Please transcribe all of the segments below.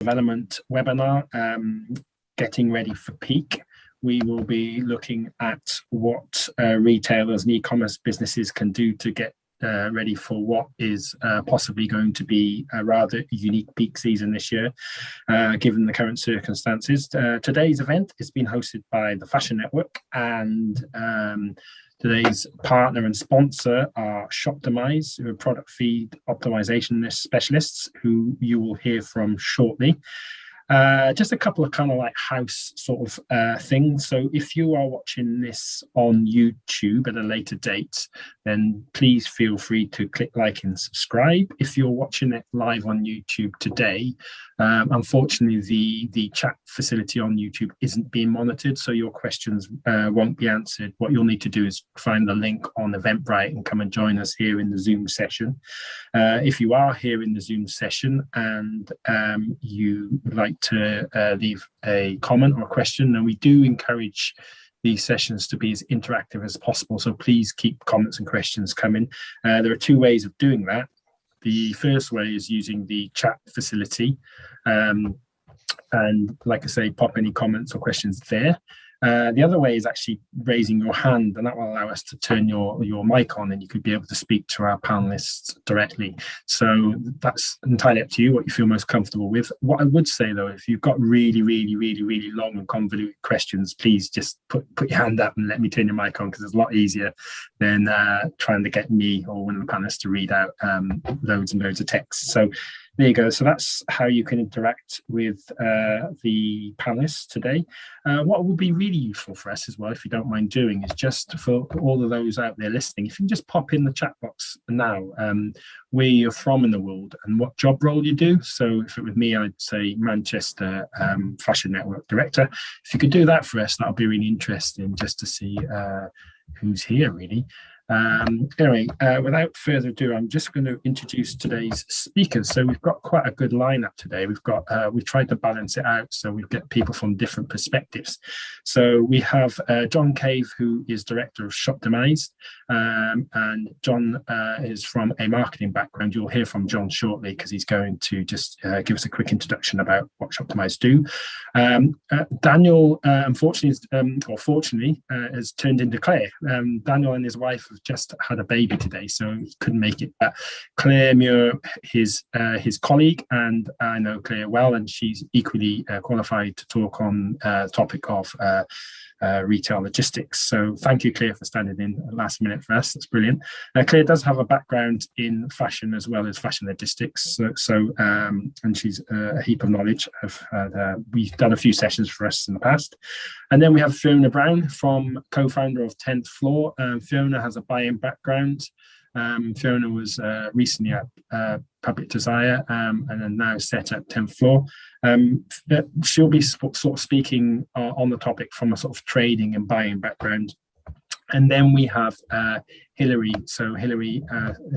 development webinar, Getting Ready for Peak. We will be looking at what retailers and e-commerce businesses can do to get ready for what is possibly going to be a rather unique peak season this year, given the current circumstances. Today's event is being hosted by the Fashion Network, and today's partner and sponsor are Shoptimised, who are product feed optimization specialists, who you will hear from shortly. Just a couple of kind of like house sort of things. So if you are watching this on YouTube at a later date, then please feel free to click like and subscribe. If you're watching it live on YouTube today, unfortunately, the chat facility on YouTube isn't being monitored, so your questions won't be answered. What you'll need to do is find the link on Eventbrite and come and join us here in the Zoom session. If you are here in the Zoom session and you would like to leave a comment or a question, and we do encourage these sessions to be as interactive as possible, so please keep comments and questions coming. There are two ways of doing that. The first way is using the chat facility, and like I say, pop any comments or questions there. The other way is actually raising your hand, and that will allow us to turn your mic on, and you could be able to speak to our panelists directly. So that's entirely up to you, what you feel most comfortable with. What I would say, though, if you've got really long and convoluted questions, please just put your hand up and let me turn your mic on, because it's a lot easier than trying to get me or one of the panelists to read out loads and loads of text. So there you go. So that's how you can interact with the panelists today. What would be really useful for us as well, if you don't mind doing, is just for all of those out there listening, if you can just pop in the chat box now where you're from in the world and what job role you do. So if it were me, I'd say Manchester Fashion Network Director. If you could do that for us, that would be really interesting, just to see who's here, really. Anyway, without further ado, I'm just going to introduce today's speakers. So we've got quite a good lineup today. We've tried to balance it out so we get people from different perspectives. So we have John Cave, who is director of Shoptimised, and John is from a marketing background. You'll hear from John shortly, because he's going to just give us a quick introduction about what Shoptimised do. Daniel, unfortunately, or fortunately, has turned into Claire. Daniel and his wife have just had a baby today, so he couldn't make it. But Claire Muir, his colleague, and I know Claire well, and she's equally qualified to talk on the topic of retail logistics. So thank you, Claire, for standing in last minute for us. That's brilliant. Claire does have a background in fashion as well as fashion logistics, and she's a heap of knowledge. We've done a few sessions for us in the past. And then we have Fiona Brown, co-founder of 10th Floor. Fiona has a buying background. Fiona was recently at Public Desire and then now set at 10th Floor. She'll be sort of speaking on the topic from a sort of trading and buying background. And then we have Hilary. So Hilary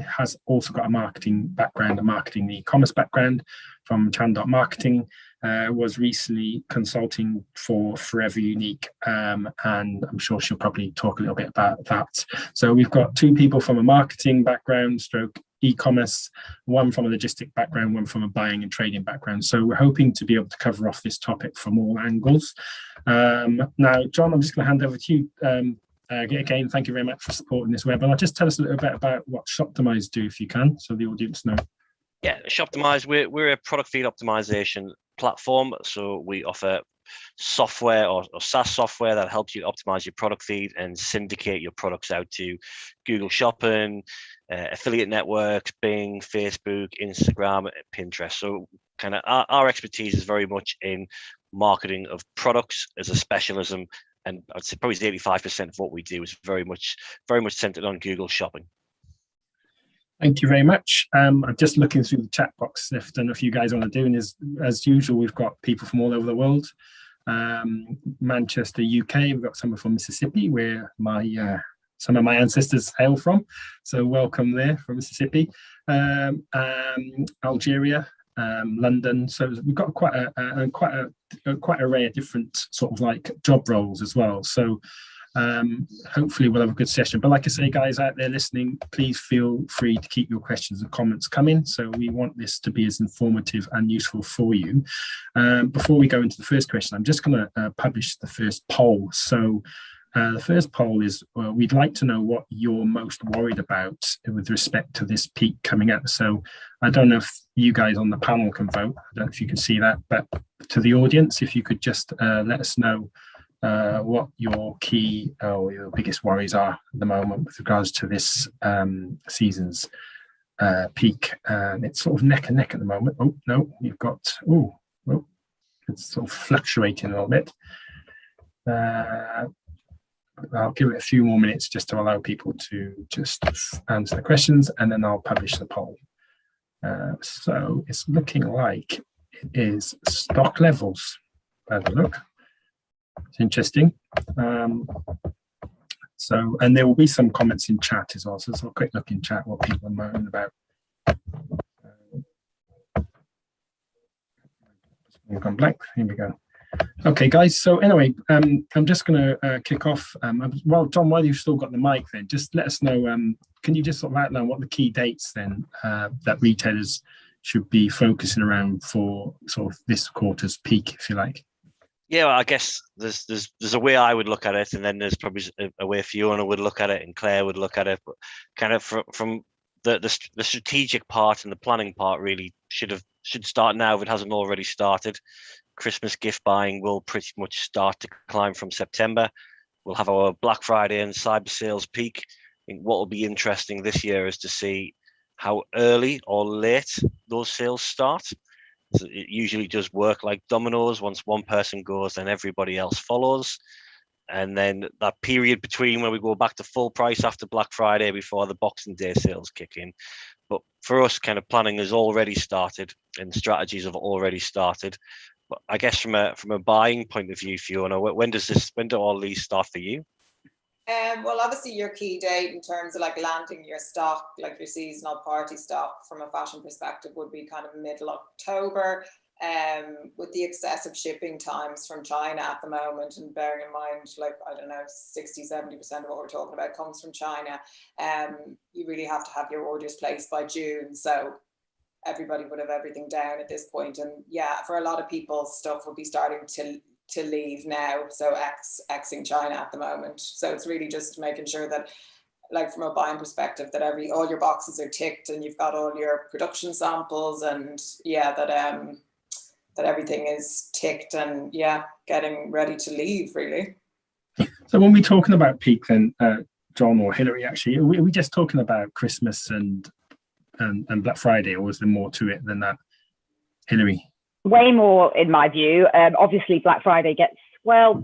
has also got a marketing background, a marketing e-commerce background from Chandott Marketing. Was recently consulting for Forever Unique, and I'm sure she'll probably talk a little bit about that. So we've got two people from a marketing background, stroke e-commerce, one from a logistic background, one from a buying and trading background. So we're hoping to be able to cover off this topic from all angles. Now, John, I'm just going to hand over to you. Again, thank you very much for supporting this webinar. Just tell us a little bit about what Shoptimised do, if you can, so the audience know. Yeah, Shoptimised, we're a product feed optimization platform. So we offer software or SaaS software that helps you optimize your product feed and syndicate your products out to Google Shopping, affiliate networks, Bing, Facebook, Instagram, Pinterest. So kind of our expertise is very much in marketing of products as a specialism. And I'd say probably 85% of what we do is very much centered on Google Shopping. Thank you very much. I'm just looking through the chat box. If I don't know if you guys want to do, and as usual, we've got people from all over the world. Manchester, UK. We've got someone from Mississippi, where some of my ancestors hail from. So welcome there from Mississippi. Algeria, London. So we've got quite an array of different sort of like job roles as well. So Hopefully we'll have a good session. But like I say, guys out there listening, please feel free to keep your questions and comments coming. So we want this to be as informative and useful for you. Before we go into the first question, I'm just going to publish the first poll. So the first poll is, we'd like to know what you're most worried about with respect to this peak coming up. So I don't know if you guys on the panel can vote. I don't know if you can see that, but to the audience, if you could just let us know what your key or your biggest worries are at the moment with regards to this season's peak. It's sort of neck and neck at the moment. Oh, no, you've got, it's sort of fluctuating a little bit. I'll give it a few more minutes just to allow people to just answer the questions, and then I'll publish the poll. So it's looking like it is stock levels. Have a look. It's interesting. So, and there will be some comments in chat as well. So let's have a quick look in chat what people are moaning about. We've gone blank. Here we go. Okay, guys. So anyway, I'm just going to kick off. Well, John, while you've still got the mic, then just let us know. Can you just sort of outline what the key dates then that retailers should be focusing around for sort of this quarter's peak, if you like? Yeah, well, I guess there's a way I would look at it, and then there's probably a way Fiona would look at it, and Claire would look at it. But kind of from the strategic part and the planning part really should start now if it hasn't already started. Christmas gift buying will pretty much start to climb from September. We'll have our Black Friday and Cyber Sales peak. I think what will be interesting this year is to see how early or late those sales start. So it usually does work like dominoes. Once one person goes, then everybody else follows. And then that period between where we go back to full price after Black Friday before the Boxing Day sales kick in. But for us, kind of planning has already started and strategies have already started. But I guess from a buying point of view, Fiona, when do all these start for you? Well, obviously your key date in terms of like landing your stock, like your seasonal party stock from a fashion perspective would be kind of middle October, with the excessive shipping times from China at the moment, and bearing in mind, like, I don't know, 60-70% of what we're talking about comes from China. You really have to have your orders placed by June. So everybody would have everything down at this point. And yeah, for a lot of people, stuff will be starting to leave now. So Xing China at the moment. So it's really just making sure that, like, from a buying perspective, that all your boxes are ticked and you've got all your production samples, and yeah, that everything is ticked and yeah, getting ready to leave really. So when we're talking about peak, then John or Hilary, actually, are we just talking about Christmas and Black Friday, or is there more to it than that, Hilary? Way more, in my view. Obviously, Black Friday gets, well,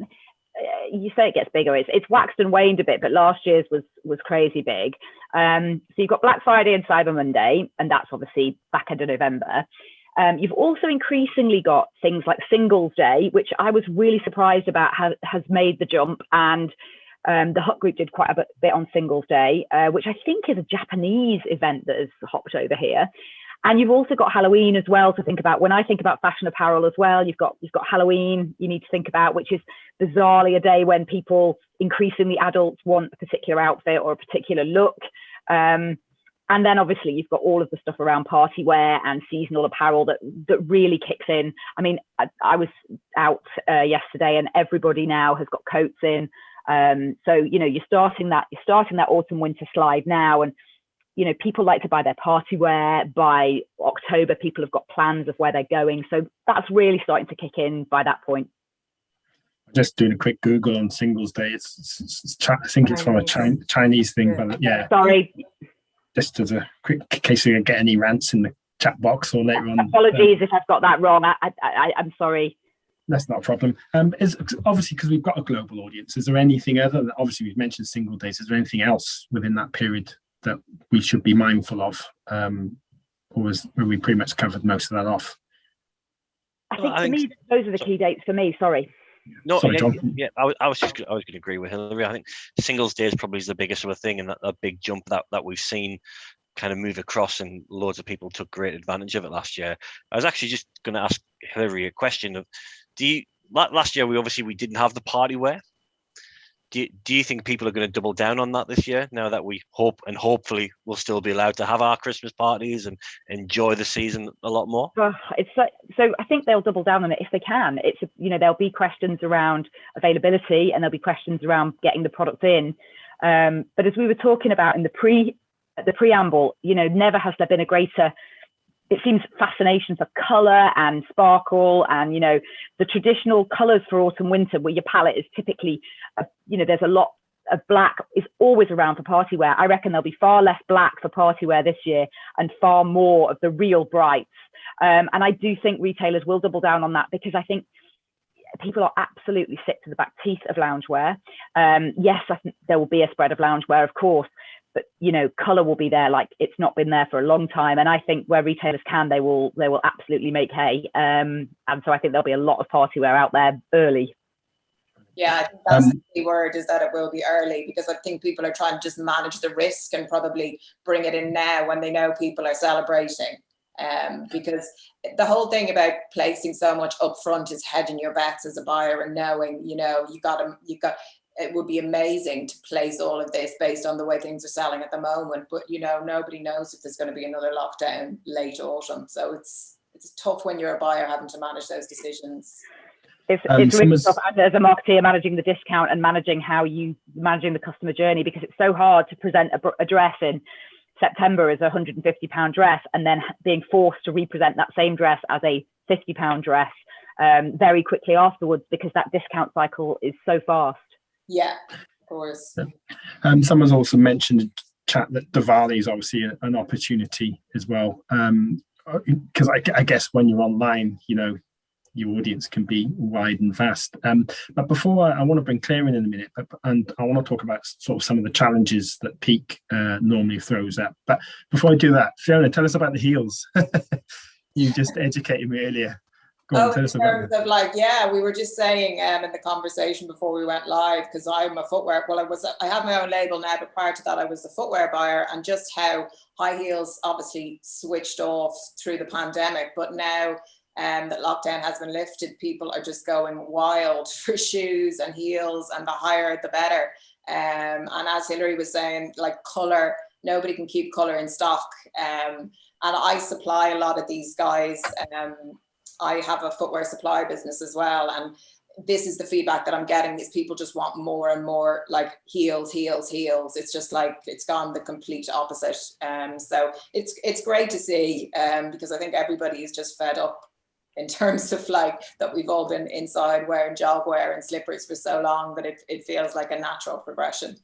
you say it gets bigger. It's waxed and waned a bit, but last year's was crazy big. So you've got Black Friday and Cyber Monday, and that's obviously back end of November. You've also increasingly got things like Singles Day, which I was really surprised about has made the jump. And the Hut Group did quite a bit on Singles Day, which I think is a Japanese event that has hopped over here. And you've also got Halloween as well to think about. When I think about fashion apparel as well, you've got Halloween you need to think about, which is bizarrely a day when people, increasingly adults, want a particular outfit or a particular look. And then obviously you've got all of the stuff around party wear and seasonal apparel that really kicks in. I mean, I was out yesterday and everybody now has got coats in. So, you know, you're starting that autumn winter slide now, and you know, people like to buy their party wear. By October, people have got plans of where they're going. So that's really starting to kick in by that point. Just doing a quick Google on Singles Day. I think it's from a Chinese thing, but yeah. Sorry. Just as a quick case we get any rants in the chat box or later on. Apologies if I've got that wrong. I'm sorry. That's not a problem. Is obviously, because we've got a global audience, is there anything other than, obviously we've mentioned Single Days, is there anything else within that period that we should be mindful of, or have we pretty much covered most of that off? I think for me, those are the key dates for me. Sorry. No, sorry, John. Yeah, I was going to agree with Hilary. I think Singles Day is probably the biggest of a thing, and that big jump that we've seen kind of move across, and loads of people took great advantage of it last year. I was actually just going to ask Hilary a question of, last year we didn't have the party wear. Do you think people are going to double down on that this year, now that we hope and hopefully we'll still be allowed to have our Christmas parties and enjoy the season a lot more? It's so I think they'll double down on it if they can. There'll be questions around availability, and there'll be questions around getting the product in. But as we were talking about in the preamble, never has there been a greater, it seems, fascination for colour and sparkle, and the traditional colours for autumn winter, where your palette is typically there's a lot of black is always around for party wear. I reckon there'll be far less black for party wear this year and far more of the real brights, and I do think retailers will double down on that, because I think people are absolutely sick to the back teeth of loungewear. Yes, I think there will be a spread of loungewear, of course, but colour will be there like it's not been there for a long time. And I think where retailers can, they will absolutely make hay. And so I think there'll be a lot of party wear out there early. Yeah, I think that's the key word, is that it will be early, because I think people are trying to just manage the risk and probably bring it in now when they know people are celebrating. Because the whole thing about placing so much upfront is hedging your bets as a buyer and knowing, it would be amazing to place all of this based on the way things are selling at the moment. But, nobody knows if there's going to be another lockdown late autumn. So it's tough when you're a buyer having to manage those decisions. It's really tough as a marketeer, managing the discount and managing the customer journey, because it's so hard to present a dress in September as a £150 dress and then being forced to represent that same dress as a £50 dress very quickly afterwards, because that discount cycle is so fast. Yeah, of course. Someone's also mentioned in chat that Diwali is obviously an opportunity as well, because I guess when you're online, your audience can be wide and vast. But before I want to bring Claire in a minute, and I want to talk about sort of some of the challenges that Peak normally throws up. But before I do that, Fiona, tell us about the heels. You just educated me earlier. Go on, tell us about it. We were just saying in the conversation before we went live, because I'm a footwear, I have my own label now, but prior to that I was a footwear buyer, and just how high heels obviously switched off through the pandemic, but now that lockdown has been lifted, people are just going wild for shoes and heels, and the higher the better. And as Hilary was saying, like colour, nobody can keep colour in stock. And I supply a lot of these guys. I have a footwear supply business as well, and this is the feedback that I'm getting, is people just want more and more like heels. It's just like it's gone the complete opposite. So it's great to see, because I think everybody is just fed up in terms of like that we've all been inside wearing jog wear and slippers for so long that it feels like a natural progression.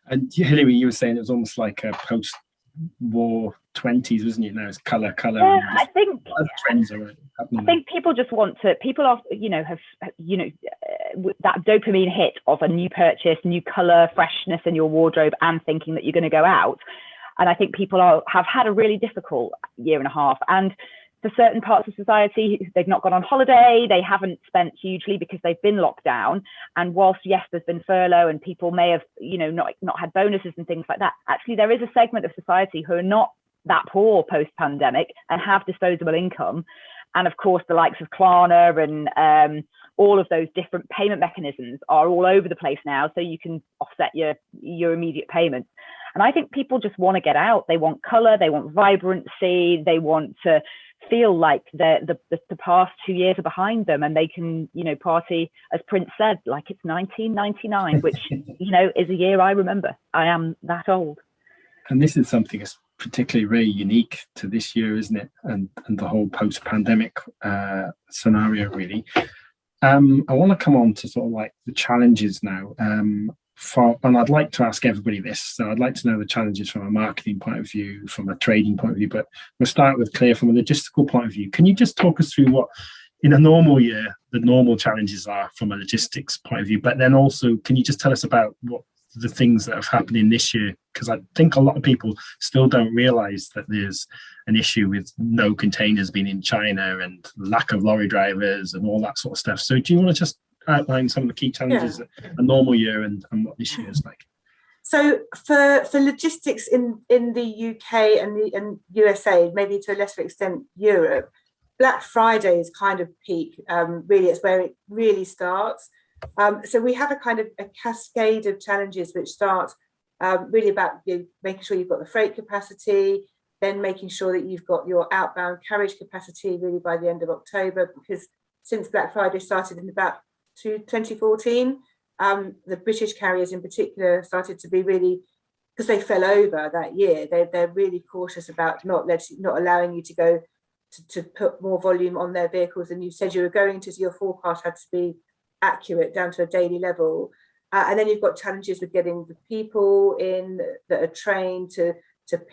And Hilary, you were saying it was almost like a post-war 20s, wasn't it? Now it's colour. Yeah, I think trends are happening. I think people just want to. People are, have that dopamine hit of a new purchase, new colour, freshness in your wardrobe, and thinking that you're going to go out. And I think people have had a really difficult year and a half. And for certain parts of society, they've not gone on holiday, they haven't spent hugely because they've been locked down. And whilst, yes, there's been furlough and people may have, not had bonuses and things like that, actually there is a segment of society who are not that poor post-pandemic and have disposable income. And of course, the likes of Klarna and all of those different payment mechanisms are all over the place now, so you can offset your immediate payments. And I think people just want to get out. They want colour, they want vibrancy, they want to feel like the past 2 years are behind them, and they can, party, as Prince said, like it's 1999, which, is a year I remember. I am that old. And this is something that's particularly very unique to this year, isn't it? And the whole post-pandemic scenario, really. I want to come on to sort of like the challenges now. And I'd like to ask everybody this. So I'd like to know the challenges from a marketing point of view, from a trading point of view, but we'll start with Claire from a logistical point of view. Can you just talk us through what, in a normal year, the normal challenges are from a logistics point of view, but then also, can you just tell us about what the things that have happened in this year? Because I think a lot of people still don't realise that there's an issue with no containers being in China and lack of lorry drivers and all that sort of stuff. So do you want to just outline some of the key challenges a normal year and what this year is like? So for logistics in the UK and USA, maybe to a lesser extent Europe, Black Friday is kind of peak. Really, it's where it really starts. So we have a kind of a cascade of challenges which start really about making sure you've got the freight capacity, then making sure that you've got your outbound carriage capacity really by the end of October, because since Black Friday started in about 2014, the British carriers in particular started to be really, because they fell over that year, they're really cautious about not allowing you to go to put more volume on their vehicles than you said you were going to, so your forecast had to be accurate down to a daily level. And then you've got challenges with getting the people in that are trained to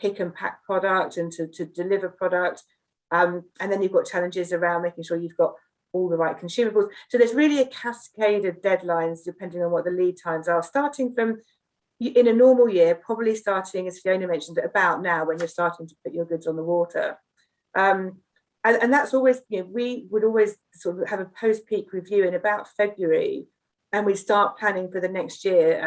pick and pack product and to deliver product. And then you've got challenges around making sure you've got all the right consumables. So there's really a cascade of deadlines depending on what the lead times are, starting from, in a normal year, probably starting, as Fiona mentioned, about now when you're starting to put your goods on the water. And that's always, we would always sort of have a post-peak review in about February, and we start planning for the next year,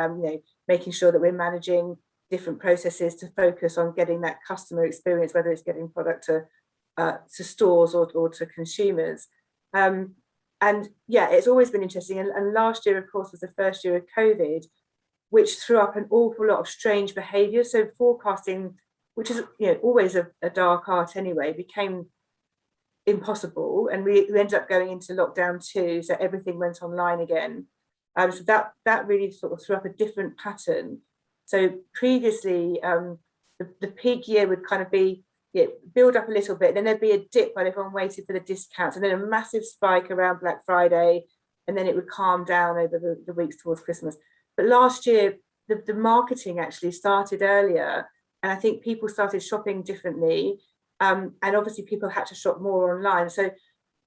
making sure that we're managing different processes to focus on getting that customer experience, whether it's getting product to stores or to consumers. And yeah, it's always been interesting. And last year, of course, was the first year of COVID, which threw up an awful lot of strange behaviour. So forecasting, which is always a dark art anyway, became impossible, and we ended up going into lockdown 2, so everything went online again. So that really sort of threw up a different pattern. So previously, the peak year would kind of be build up a little bit, then there'd be a dip while everyone waited for the discounts, and then a massive spike around Black Friday, and then it would calm down over the weeks towards Christmas. But last year, the marketing actually started earlier, and I think people started shopping differently, and obviously people had to shop more online. So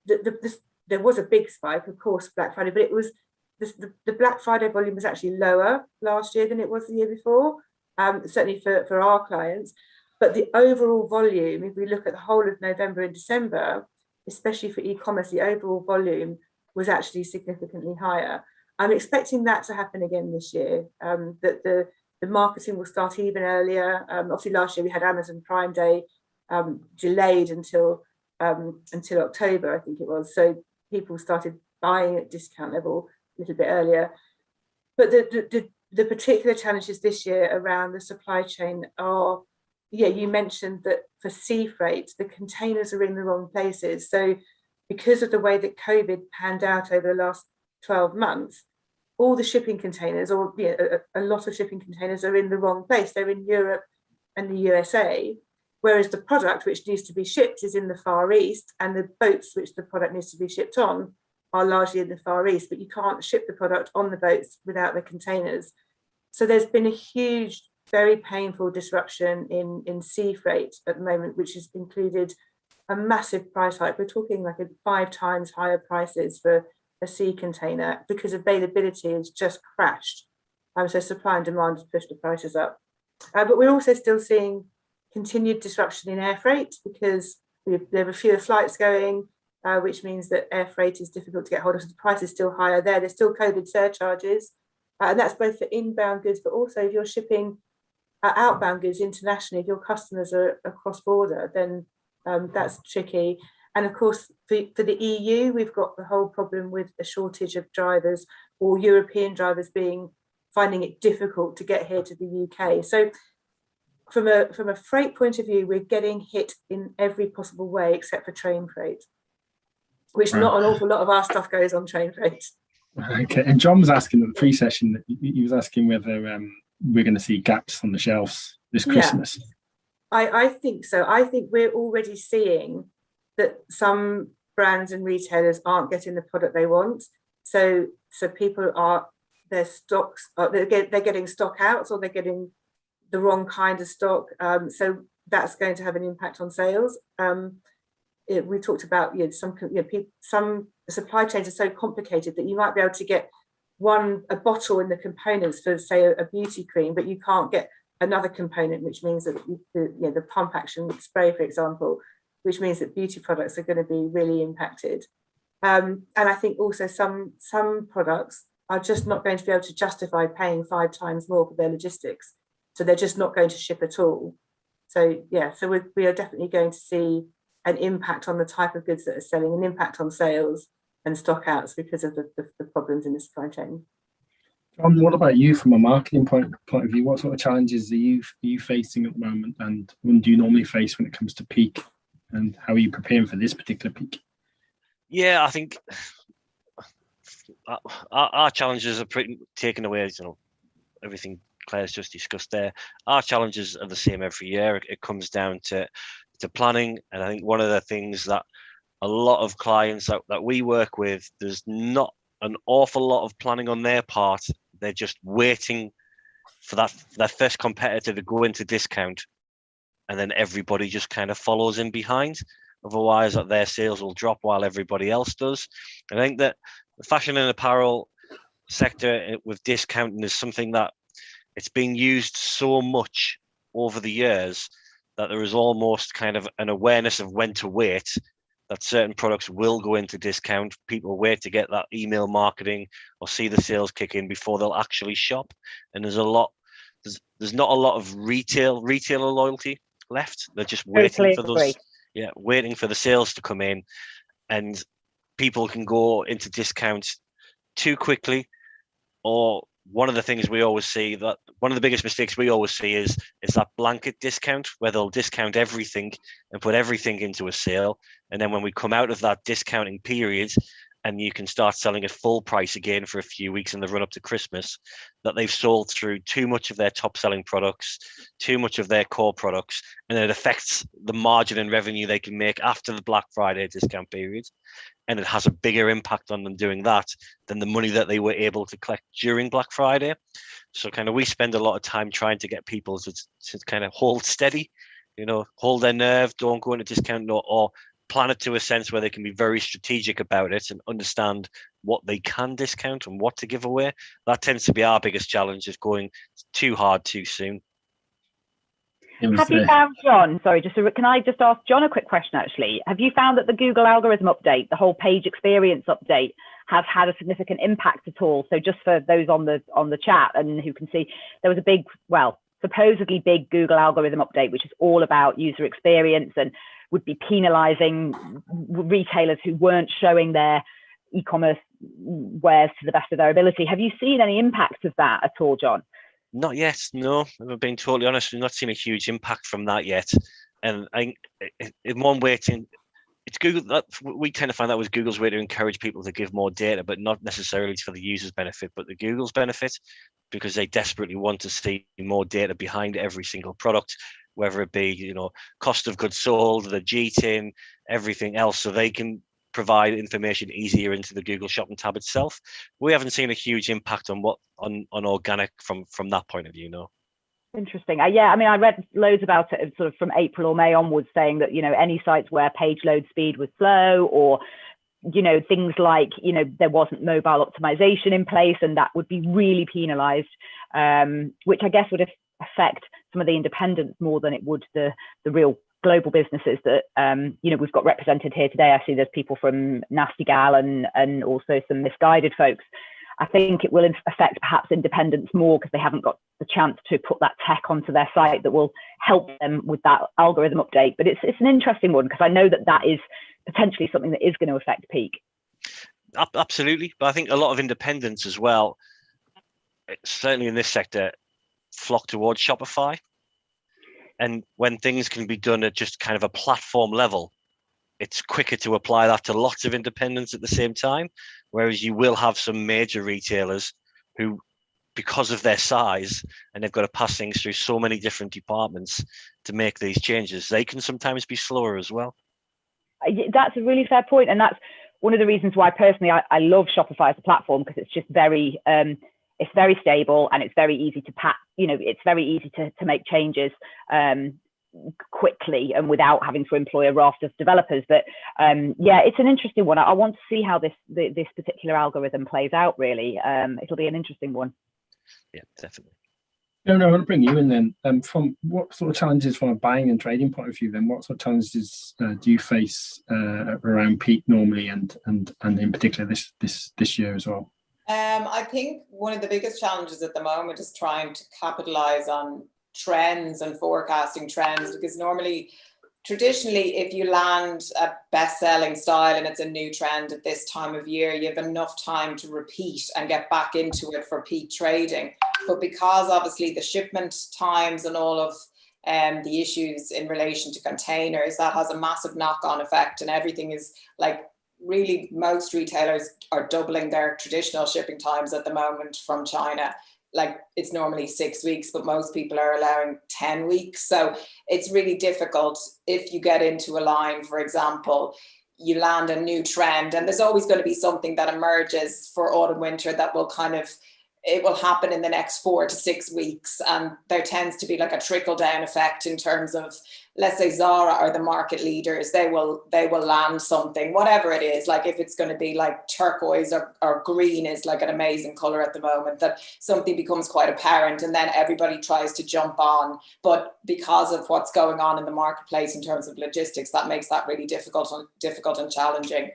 there was a big spike, of course, Black Friday, but it was the Black Friday volume was actually lower last year than it was the year before, certainly for our clients. But the overall volume, if we look at the whole of November and December, especially for e-commerce, the overall volume was actually significantly higher. I'm expecting that to happen again this year, that the marketing will start even earlier. Obviously, last year we had Amazon Prime Day delayed until October, I think it was. So people started buying at discount level a little bit earlier. But the particular challenges this year around the supply chain are, you mentioned that for sea freight, the containers are in the wrong places. So because of the way that COVID panned out over the last 12 months, all the shipping containers, or a lot of shipping containers, are in the wrong place. They're in Europe and the USA, whereas the product which needs to be shipped is in the Far East, and the boats which the product needs to be shipped on are largely in the Far East, but you can't ship the product on the boats without the containers. So there's been a huge, very painful disruption in sea freight at the moment, which has included a massive price hike. We're talking like 5 times higher prices for a sea container because availability has just crashed. So supply and demand has pushed the prices up. But we're also still seeing continued disruption in air freight because there are fewer flights going, which means that air freight is difficult to get hold of. So the price is still higher there. There's still COVID surcharges. And that's both for inbound goods, but also if you're shipping outbound goods internationally, if your customers are across border, then that's tricky. And of course, for the EU, we've got the whole problem with a shortage of drivers, or European drivers finding it difficult to get here to the UK. So from a freight point of view, we're getting hit in every possible way except for train freight, which not an awful lot of our stuff goes on train freight. Okay, and John was asking in the pre-session, he was asking whether we're going to see gaps on the shelves this Christmas. Yeah, I think so. I think we're already seeing that some brands and retailers aren't getting the product they want. So people their stocks, they're getting stock outs, or they're getting the wrong kind of stock. So that's going to have an impact on sales. We talked about some supply chains are so complicated that you might be able to get a bottle in the components for, say, a beauty cream, but you can't get another component, which means that the pump action spray, for example, which means that beauty products are going to be really impacted. And I think also some products are just not going to be able to justify paying 5 times more for their logistics. So they're just not going to ship at all. So we are definitely going to see an impact on the type of goods that are selling, an impact on sales. and stock outs because of the problems in the supply chain. John, what about you from a marketing point of view? What sort of challenges are you facing at the moment, and what do you normally face when it comes to peak, and how are you preparing for this particular peak? Yeah, I think our challenges are pretty taken away, everything Claire's just discussed there. Our challenges are the same every year. It comes down to planning, and I think one of the things that a lot of clients that we work with, there's not an awful lot of planning on their part. They're just waiting for that first competitor to go into discount, and then everybody just kind of follows in behind. Otherwise, their sales will drop while everybody else does. I think that the fashion and apparel sector with discounting is something that it's being used so much over the years that there is almost kind of an awareness of when to wait, that certain products will go into discount. People wait to get that email marketing or see the sales kick in before they'll actually shop. And there's not a lot of retailer loyalty left. They're just waiting for those, waiting for the sales to come in, and people can go into discount too quickly. Or one of the things we always see, that one of the biggest mistakes we always see is that blanket discount, where they'll discount everything and put everything into a sale. And then when we come out of that discounting period and you can start selling at full price again for a few weeks in the run up to Christmas, that they've sold through too much of their top selling products, too much of their core products, and it affects the margin and revenue they can make after the Black Friday discount period. And it has a bigger impact on them doing that than the money that they were able to collect during Black Friday. So kind of we spend a lot of time trying to get people to kind of hold steady, hold their nerve, don't go into discount, or plan it to a sense where they can be very strategic about it and understand what they can discount and what to give away. That tends to be our biggest challenge, is going too hard too soon. Have you found, John, sorry, can I just ask John a quick question actually? Have you found that the Google algorithm update, the whole page experience update, has had a significant impact at all? So just for those on the chat and who can see, there was a big, supposedly big Google algorithm update, which is all about user experience and would be penalizing retailers who weren't showing their e-commerce wares to the best of their ability. Have you seen any impact of that at all, John? Not yet, no. If I'm being totally honest, we've not seen a huge impact from that yet. And in one way, it's Google. We tend to find that was Google's way to encourage people to give more data, but not necessarily for the user's benefit, but the Google's benefit, because they desperately want to see more data behind every single product, whether it be cost of goods sold, the GTIN, everything else, so they can provide information easier into the Google Shopping tab itself. We haven't seen a huge impact on organic from that point of view, no. Interesting. I read loads about it sort of from April or May onwards, saying that any sites where page load speed was slow, or things like there wasn't mobile optimization in place, and that would be really penalized, which I guess would affect some of the independents more than it would the real global businesses that we've got represented here today. I see there's people from Nasty Gal and also some Misguided folks. I think it will affect perhaps independents more because they haven't got the chance to put that tech onto their site that will help them with that algorithm update. But it's an interesting one, because I know that is potentially something that is going to affect peak. Absolutely. But I think a lot of independents as well, certainly in this sector, flock towards Shopify. And when things can be done at just kind of a platform level, it's quicker to apply that to lots of independents at the same time. Whereas you will have some major retailers who, because of their size, and they've got to pass things through so many different departments to make these changes, they can sometimes be slower as well. That's a really fair point. And that's one of the reasons why personally I love Shopify as a platform, because it's just very stable, and it's very easy to it's very easy to make changes quickly and without having to employ a raft of developers. But it's an interesting one. I want to see how this particular algorithm plays out, really. It'll be an interesting one. Yeah, definitely. No, I want to bring you in then. From what sort of challenges from a buying and trading point of view, then what sort of challenges do you face around peak normally, and in particular this year as well? I think one of the biggest challenges at the moment is trying to capitalize on trends and forecasting trends, because normally traditionally, if you land a best-selling style and it's a new trend at this time of year, you have enough time to repeat and get back into it for peak trading. But because obviously the shipment times and all of the issues in relation to containers, that has a massive knock-on effect, and everything is like, really, most retailers are doubling their traditional shipping times at the moment from China. Like, it's normally 6 weeks, but most people are allowing 10 weeks. So it's really difficult if you get into a line, for example, you land a new trend, and there's always going to be something that emerges for autumn winter that will kind of, it will happen in the next 4 to 6 weeks. And there tends to be like a trickle down effect in terms of, let's say Zara are the market leaders, they will land something, whatever it is. Like, if it's going to be like turquoise or green is like an amazing color at the moment, that something becomes quite apparent and then everybody tries to jump on. But because of what's going on in the marketplace in terms of logistics, that makes that really difficult and challenging.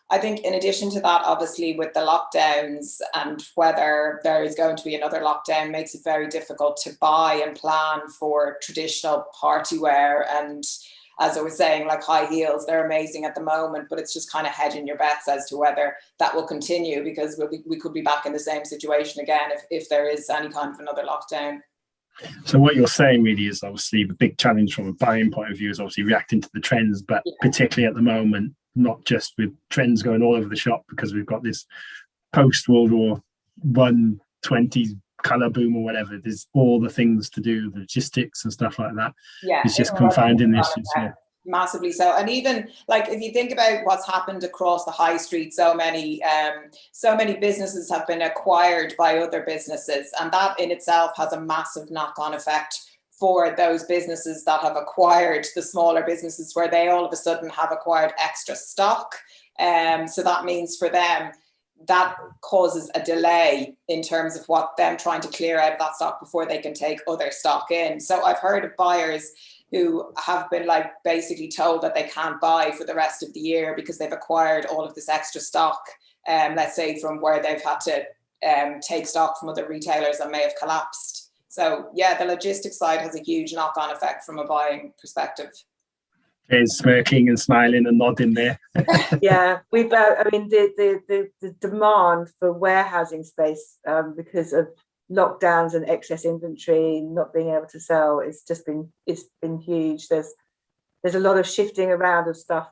I think in addition to that, obviously with the lockdowns and whether there is going to be another lockdown makes it very difficult to buy and plan for traditional party wear. And as I was saying, like high heels, they're amazing at the moment, but it's just kind of hedging your bets as to whether that will continue, because we could be back in the same situation again if there is any kind of another lockdown. So what you're saying really is obviously the big challenge from a buying point of view is obviously reacting to the trends, but particularly at the moment, not just with trends going all over the shop, because we've got this post-World War I 20s colour boom or whatever. There's all the things to do, the logistics and stuff like that. Yeah, it's just confounding issues. Massively so. And even like if you think about what's happened across the high street, so many businesses have been acquired by other businesses, and that in itself has a massive knock-on effect for those businesses that have acquired the smaller businesses, where they all of a sudden have acquired extra stock. So that means for them, that causes a delay in terms of what them trying to clear out of that stock before they can take other stock in. So I've heard of buyers who have been like basically told that they can't buy for the rest of the year because they've acquired all of this extra stock, let's say from where they've had to take stock from other retailers that may have collapsed. So yeah, the logistics side has a huge knock-on effect from a buying perspective. There's smirking and smiling and nodding there. Yeah, we've. I mean, the demand for warehousing space because of lockdowns and excess inventory, not being able to sell, it's been huge. There's a lot of shifting around of stuff.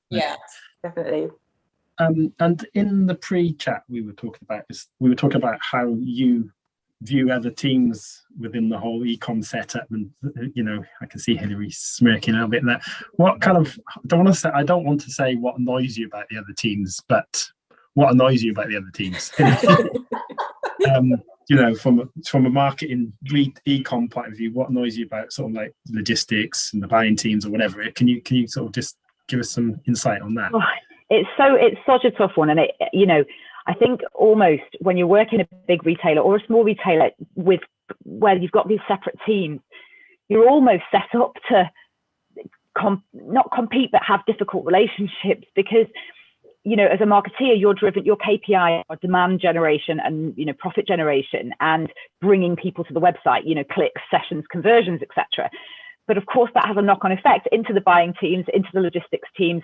Yeah, definitely. And in the pre-chat we were talking about how you view other teams within the whole ecom setup, and I can see Hilary smirking a little bit there. What kind of, I don't want to say what annoys you about the other teams, but what annoys you about the other teams? From a marketing ecom point of view, what annoys you about sort of like logistics and the buying teams or whatever? Can you sort of just give us some insight on that? It's such a tough one, and I think almost when you're working a big retailer or a small retailer where you've got these separate teams, you're almost set up to not compete but have difficult relationships, because as a marketeer, you're driven, your KPI are demand generation and profit generation and bringing people to the website, clicks, sessions, conversions, etc. But of course, that has a knock-on effect into the buying teams, into the logistics teams.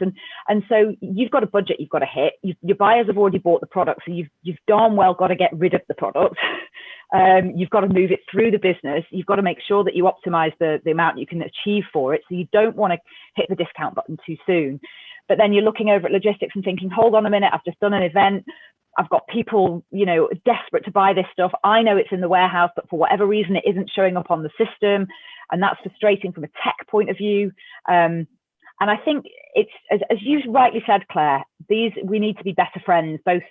And so you've got a budget you've got to hit. Your buyers have already bought the product, so you've darn well got to get rid of the product. You've got to move it through the business. You've got to make sure that you optimize the amount you can achieve for it. So you don't want to hit the discount button too soon. But then you're looking over at logistics and thinking, hold on a minute, I've just done an event. I've got people, desperate to buy this stuff. I know it's in the warehouse, but for whatever reason, it isn't showing up on the system. And that's frustrating from a tech point of view. And I think it's, as you rightly said, Claire, we need to be better friends. Both,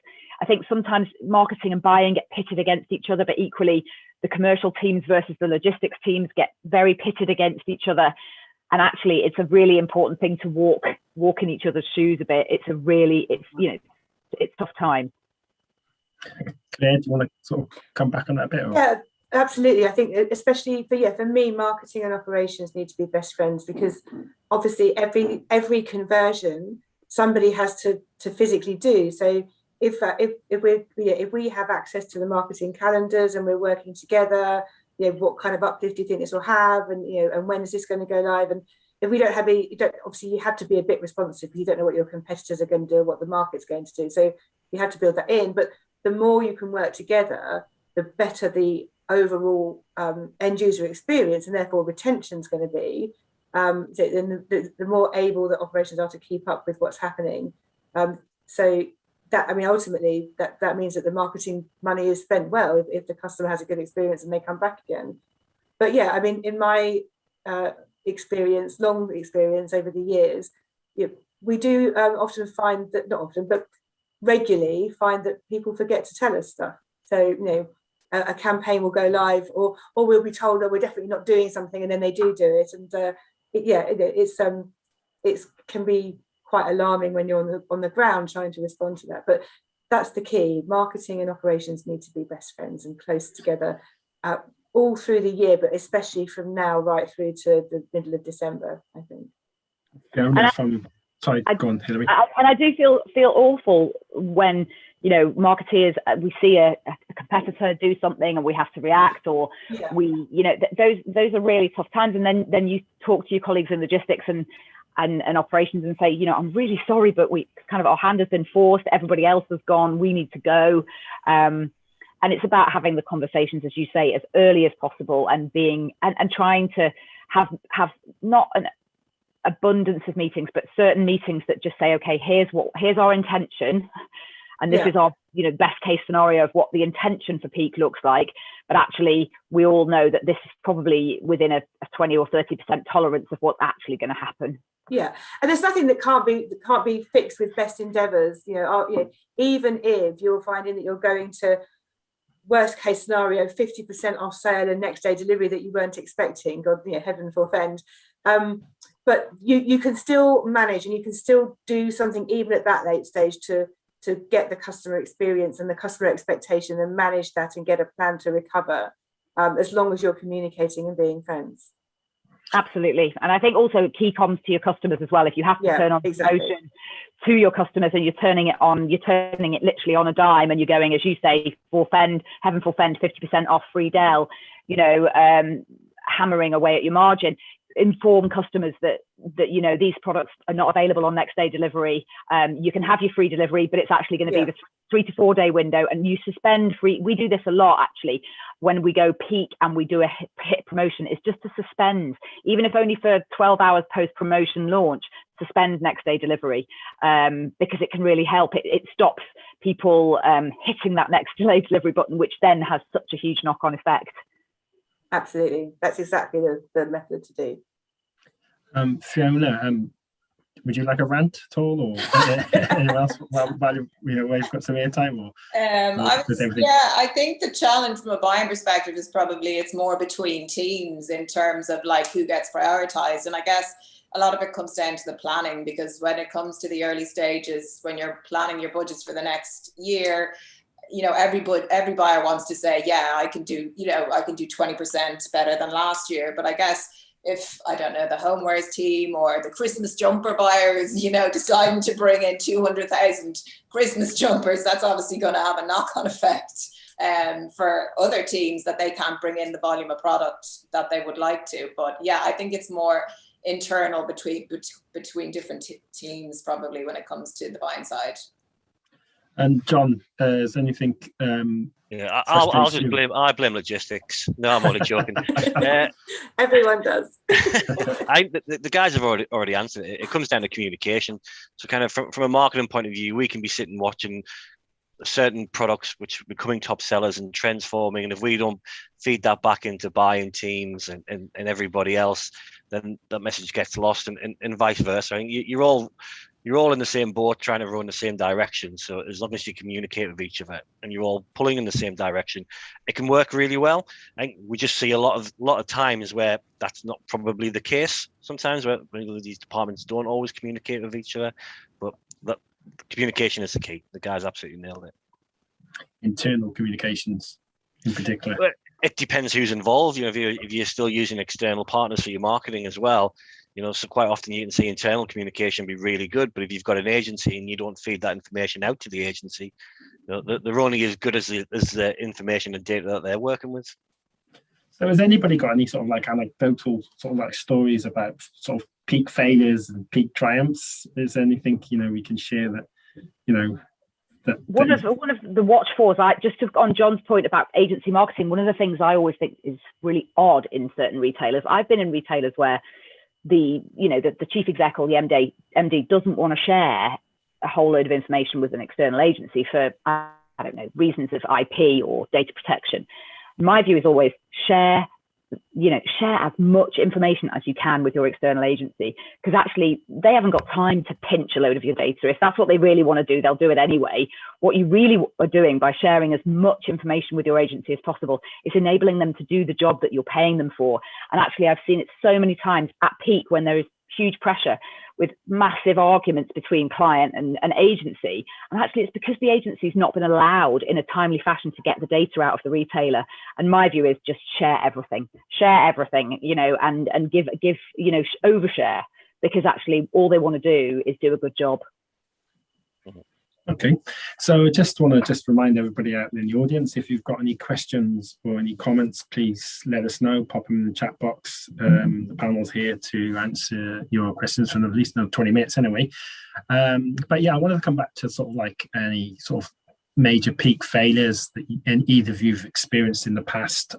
I think sometimes marketing and buying get pitted against each other, but equally the commercial teams versus the logistics teams get very pitted against each other. And actually, it's a really important thing to walk in each other's shoes a bit. It's tough time. Claire, do you want to sort of come back on that a bit? Or? Yeah, absolutely. I think especially for me, marketing and operations need to be best friends, because obviously every conversion somebody has to physically do. So if we have access to the marketing calendars and we're working together, what kind of uplift do you think this will have, and and when is this going to go live? And if we don't have obviously you have to be a bit responsive because you don't know what your competitors are going to do, what the market's going to do. So you have to build that in. But the more you can work together, the better the overall end user experience, and therefore retention is going to be. The more able that operations are to keep up with what's happening. So that, ultimately that means that the marketing money is spent well if the customer has a good experience and they come back again. But yeah, in my long experience over the years, we do often find that, not often, but regularly find that people forget to tell us stuff. So, a campaign will go live, or we'll be told that we're definitely not doing something, and then they do it. And it can be quite alarming when you're on the ground trying to respond to that. But that's the key. Marketing and operations need to be best friends and close together all through the year, but especially from now right through to the middle of December, I think. Sorry, go on, Hilary. And I do feel awful when marketeers, we see a competitor do something and we have to react, or those are really tough times. And then you talk to your colleagues in logistics and operations and say, I'm really sorry, but we kind of, our hand has been forced. Everybody else has gone. We need to go. And it's about having the conversations, as you say, as early as possible, and trying to have not an abundance of meetings, but certain meetings that just say, okay, here's our intention, and this is our best case scenario of what the intention for peak looks like. But actually, we all know that this is probably within a 20 or 30% tolerance of what's actually going to happen. Yeah, and there's nothing that can't be fixed with best endeavours. Even if you're finding that you're going to worst case scenario 50% off sale and next day delivery that you weren't expecting, God, heaven forfend. But you can still manage, and you can still do something even at that late stage to get the customer experience and the customer expectation, and manage that and get a plan to recover, as long as you're communicating and being friends. Absolutely. And I think also key comms to your customers as well. If you have to turn on promotion to your customers, and you're turning it literally on a dime, and you're going, as you say, heaven forfend, 50% off free Dell, hammering away at your margin. Inform customers that these products are not available on next day delivery. You can have your free delivery, but it's actually going to be the 3 to 4 day window, and you suspend free. We do this a lot actually when we go peak and we do a hit promotion. It's just to suspend, even if only for 12 hours post promotion launch, suspend next day delivery, because it can really help. It stops people hitting that next day delivery button, which then has such a huge knock on effect. Absolutely, that's exactly the method to do. Fiona, would you like a rant at all, or anyone else while we've got some airtime? Or I think the challenge from a buying perspective is probably it's more between teams in terms of like who gets prioritized, and I guess a lot of it comes down to the planning, because when it comes to the early stages, when you're planning your budgets for the next year, every buyer wants to say, I can do 20% better than last year. But I guess if, I don't know, the homewares team or the Christmas jumper buyers, deciding to bring in 200,000 Christmas jumpers, that's obviously going to have a knock-on effect for other teams, that they can't bring in the volume of product that they would like to. But I think it's more internal between different teams probably when it comes to the buying side. And John, is anything? I'll just blame logistics. No, I'm only joking. Everyone does. The guys have already answered it. It comes down to communication. So, kind of from a marketing point of view, we can be sitting watching certain products which are becoming top sellers and trends forming, and if we don't feed that back into buying teams and everybody else, then that message gets lost, and vice versa. I think you're all in the same boat, trying to row in the same direction. So as long as you communicate with each other and you're all pulling in the same direction, it can work really well. I think we just see a lot of times where that's not probably the case. Sometimes where these departments don't always communicate with each other, but that communication is the key. The guys absolutely nailed it. Internal communications in particular. Well, it depends who's involved. If you're still using external partners for your marketing as well, so quite often you can see internal communication be really good, but if you've got an agency and you don't feed that information out to the agency, they're only as good as the information and data that they're working with. So has anybody got any sort of like anecdotal sort of like stories about sort of peak failures and peak triumphs? Is there anything, we can share that, that one of the watch fors, on John's point about agency marketing, one of the things I always think is really odd in certain retailers. I've been in retailers where the chief exec or the MD doesn't want to share a whole load of information with an external agency for, I don't know, reasons of IP or data protection. My view is always share as much information as you can with your external agency, because actually they haven't got time to pinch a load of your data. If that's what they really want to do, they'll do it anyway. What you really are doing by sharing as much information with your agency as possible is enabling them to do the job that you're paying them for. And actually, I've seen it so many times at peak when there is huge pressure with massive arguments between client and agency. And actually, it's because the agency's not been allowed in a timely fashion to get the data out of the retailer. And my view is just share everything, and give, overshare, because actually all they want to do is do a good job. Okay, so just want to remind everybody out in the audience, if you've got any questions or any comments, please let us know, pop them in the chat box. The panel's here to answer your questions for at least another 20 minutes anyway. But yeah, I wanted to come back to sort of like any sort of major peak failures that either of you've experienced in the past,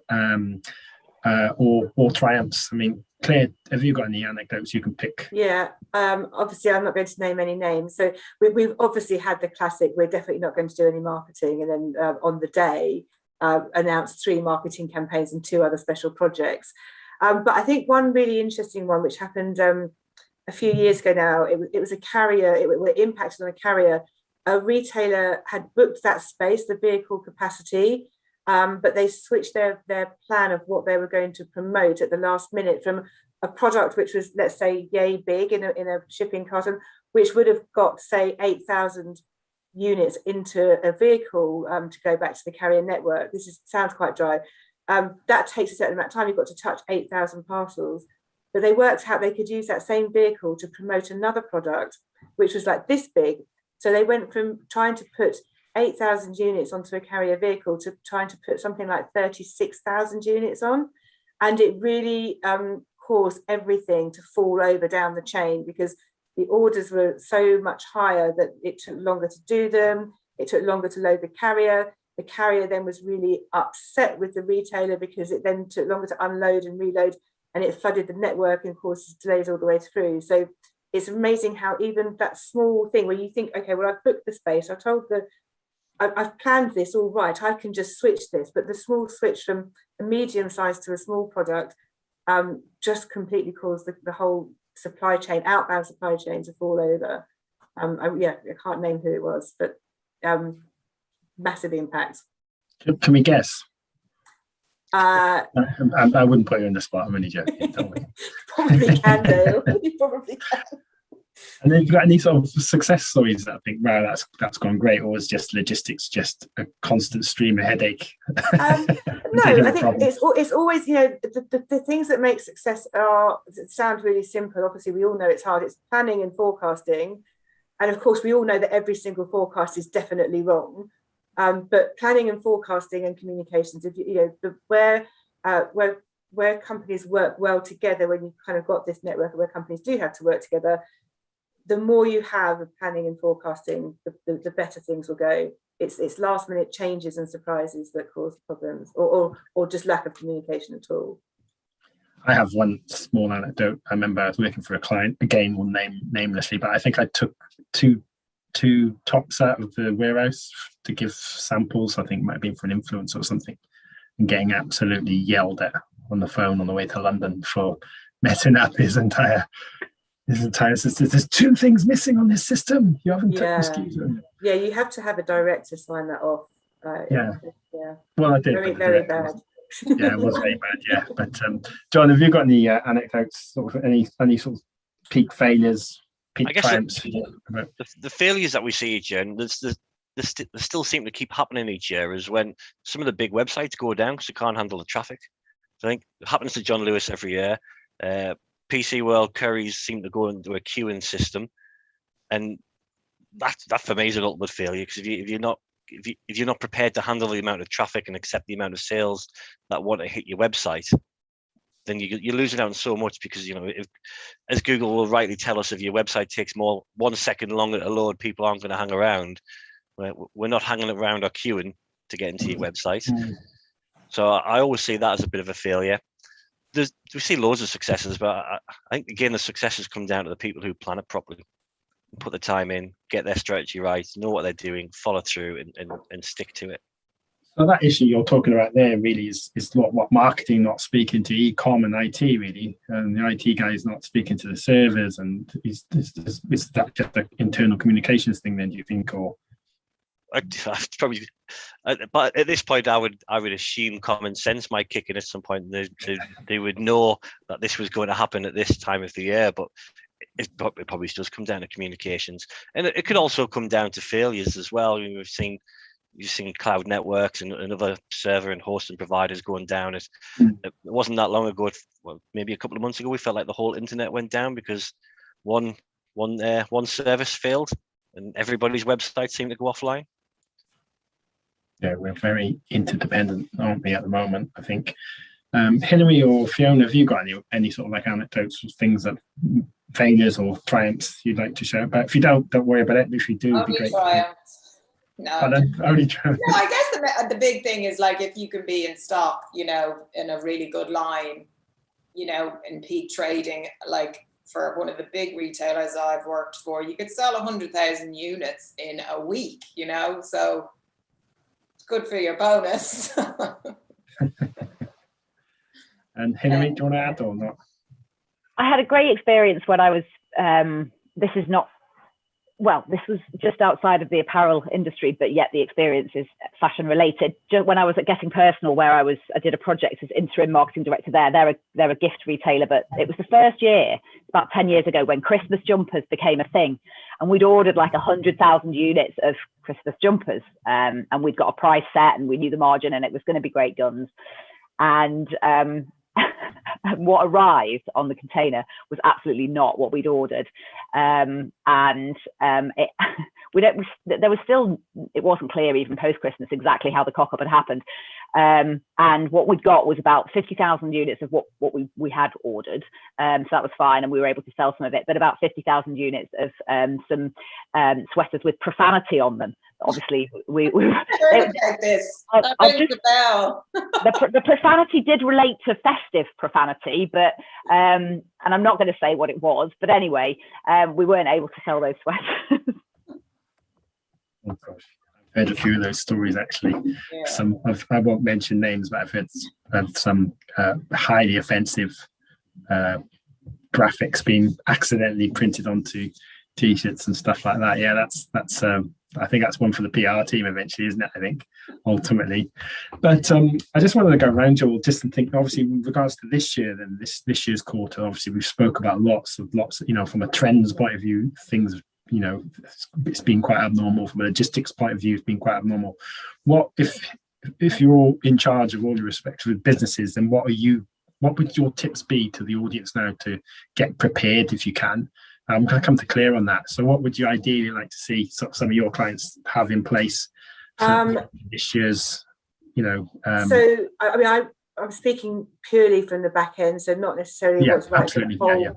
or triumphs. I mean, Claire, have you got any anecdotes you can pick? Yeah, obviously I'm not going to name any names. So we've obviously had the classic, we're definitely not going to do any marketing, and then on the day announced 3 marketing campaigns and 2 other special projects. But I think one really interesting one, which happened a few years ago now, it was a carrier, it impacted on a carrier. A retailer had booked that space, the vehicle capacity, but they switched their plan of what they were going to promote at the last minute from a product which was, let's say, yay big in a shipping carton, which would have got, say, 8,000 units into a vehicle to go back to the carrier network. Sounds quite dry. That takes a certain amount of time. You've got to touch 8,000 parcels. But they worked out they could use that same vehicle to promote another product, which was like this big. So they went from trying to put 8,000 units onto a carrier vehicle to trying to put something like 36,000 units on. And it really caused everything to fall over down the chain, because the orders were so much higher that it took longer to do them. It took longer to load the carrier. The carrier then was really upset with the retailer because it then took longer to unload and reload, and it flooded the network and caused delays all the way through. So it's amazing how even that small thing where you think, okay, well, I've booked the space, I've planned this all right, I can just switch this. But the small switch from a medium size to a small product just completely caused the whole supply chain, outbound supply chain, to fall over. I can't name who it was, but massive impact. Can we guess? I wouldn't put you on the spot. I'm only joking. Probably can, Dale. You probably can. And then you've got any sort of success stories that I think, wow, that's gone great, or is just logistics just a constant stream of headache? No, I think it's always, the things that make success sound really simple. Obviously, we all know it's hard. It's planning and forecasting, and of course, we all know that every single forecast is definitely wrong. But planning and forecasting and communications, where companies work well together, when you've kind of got this network where companies do have to work together, the more you have of planning and forecasting, the better things will go. It's last minute changes and surprises that cause problems, or just lack of communication at all. I have one small anecdote. I remember I was working for a client, again, we'll name namelessly, but I think I took two tops out of the warehouse to give samples. I think it might have been for an influencer or something, and getting absolutely yelled at on the phone on the way to London for messing up his entire system. There's 2 things missing on this system. You haven't took mosquito. Yeah, you have to have a director sign that off. Yeah. Well, I did. Very bad. Yeah, it was very bad. Yeah, but John, have you got any anecdotes, or any sort of peak failures, peak triumphs? The failures that we see each year, and they still seem to keep happening each year, is when some of the big websites go down because they can't handle the traffic. So I think it happens to John Lewis every year. PC World Currys seem to go into a queuing system, and that for me is an ultimate failure, because if you're not if you're not prepared to handle the amount of traffic and accept the amount of sales that want to hit your website, then you're losing out on so much, because, you know, as Google will rightly tell us, if your website takes 1 second longer to load, people aren't going to hang around. We're not hanging around or queuing to get into your website. So I always see that as a bit of a failure. We see loads of successes, but I think, again, the successes come down to the people who plan it properly, put the time in, get their strategy right, know what they're doing, follow through, and stick to it. So that issue you're talking about there really is what marketing not speaking to e-com and IT really, and the IT guy is not speaking to the servers, and is that just an internal communications thing then, do you think? Or probably, but at this point, I would assume common sense might kick in at some point. They would know that this was going to happen at this time of the year, but it probably does come down to communications, and it could also come down to failures as well. I mean, you've seen cloud networks and other server and hosting providers going down. It wasn't that long ago, maybe a couple of months ago, we felt like the whole internet went down because one service failed and everybody's website seemed to go offline. Yeah, we're very interdependent, aren't we, at the moment, I think. Hilary or Fiona, have you got any sort of like anecdotes or things that failures or triumphs you'd like to share about? If you don't worry about it. If you do, it'd be great. No, only trying. No, I guess the big thing is, like, if you can be in stock, you know, in a really good line, you know, in peak trading, like for one of the big retailers I've worked for, you could sell 100,000 units in a week, you know, so it's good for your bonus. And Hilary, do you want to add or not? I had a great experience when I was, this was just outside of the apparel industry, but yet the experience is fashion related. Just when I was at Getting Personal, where I did a project as interim marketing director there. They're a gift retailer, but it was the first year, about 10 years ago, when Christmas jumpers became a thing. And we'd ordered like 100,000 units of Christmas jumpers, and we'd got a price set and we knew the margin and it was going to be great guns. And what arrived on the container was absolutely not what we'd ordered, it wasn't clear even post Christmas exactly how the cock up had happened, and what we'd got was about 50,000 units of what we had ordered, so that was fine, and we were able to sell some of it, but about 50,000 units of some sweaters with profanity on them. Obviously, we heard about this. The profanity did relate to festive profanity, but and I'm not going to say what it was, but anyway, we weren't able to sell those sweaters. Oh gosh, I've heard a few of those stories actually. Yeah. I won't mention names, but I've heard some highly offensive graphics being accidentally printed onto T-shirts and stuff like that. Yeah, that's I think that's one for the PR team eventually, isn't it? I think ultimately, but I just wanted to go around you all just and think, obviously, with regards to this year, then this year's quarter, obviously we've spoke about lots, you know, from a trends point of view, things, you know, it's been quite abnormal. From a logistics point of view, it's been quite abnormal. What if you're all in charge of all your respective businesses, then what would your tips be to the audience now to get prepared if you can? I'm going to come to Claire on that. So what would you ideally like to see some of your clients have in place for this year's, you know? So, I mean, I'm speaking purely from the back end, so not necessarily what's right for the whole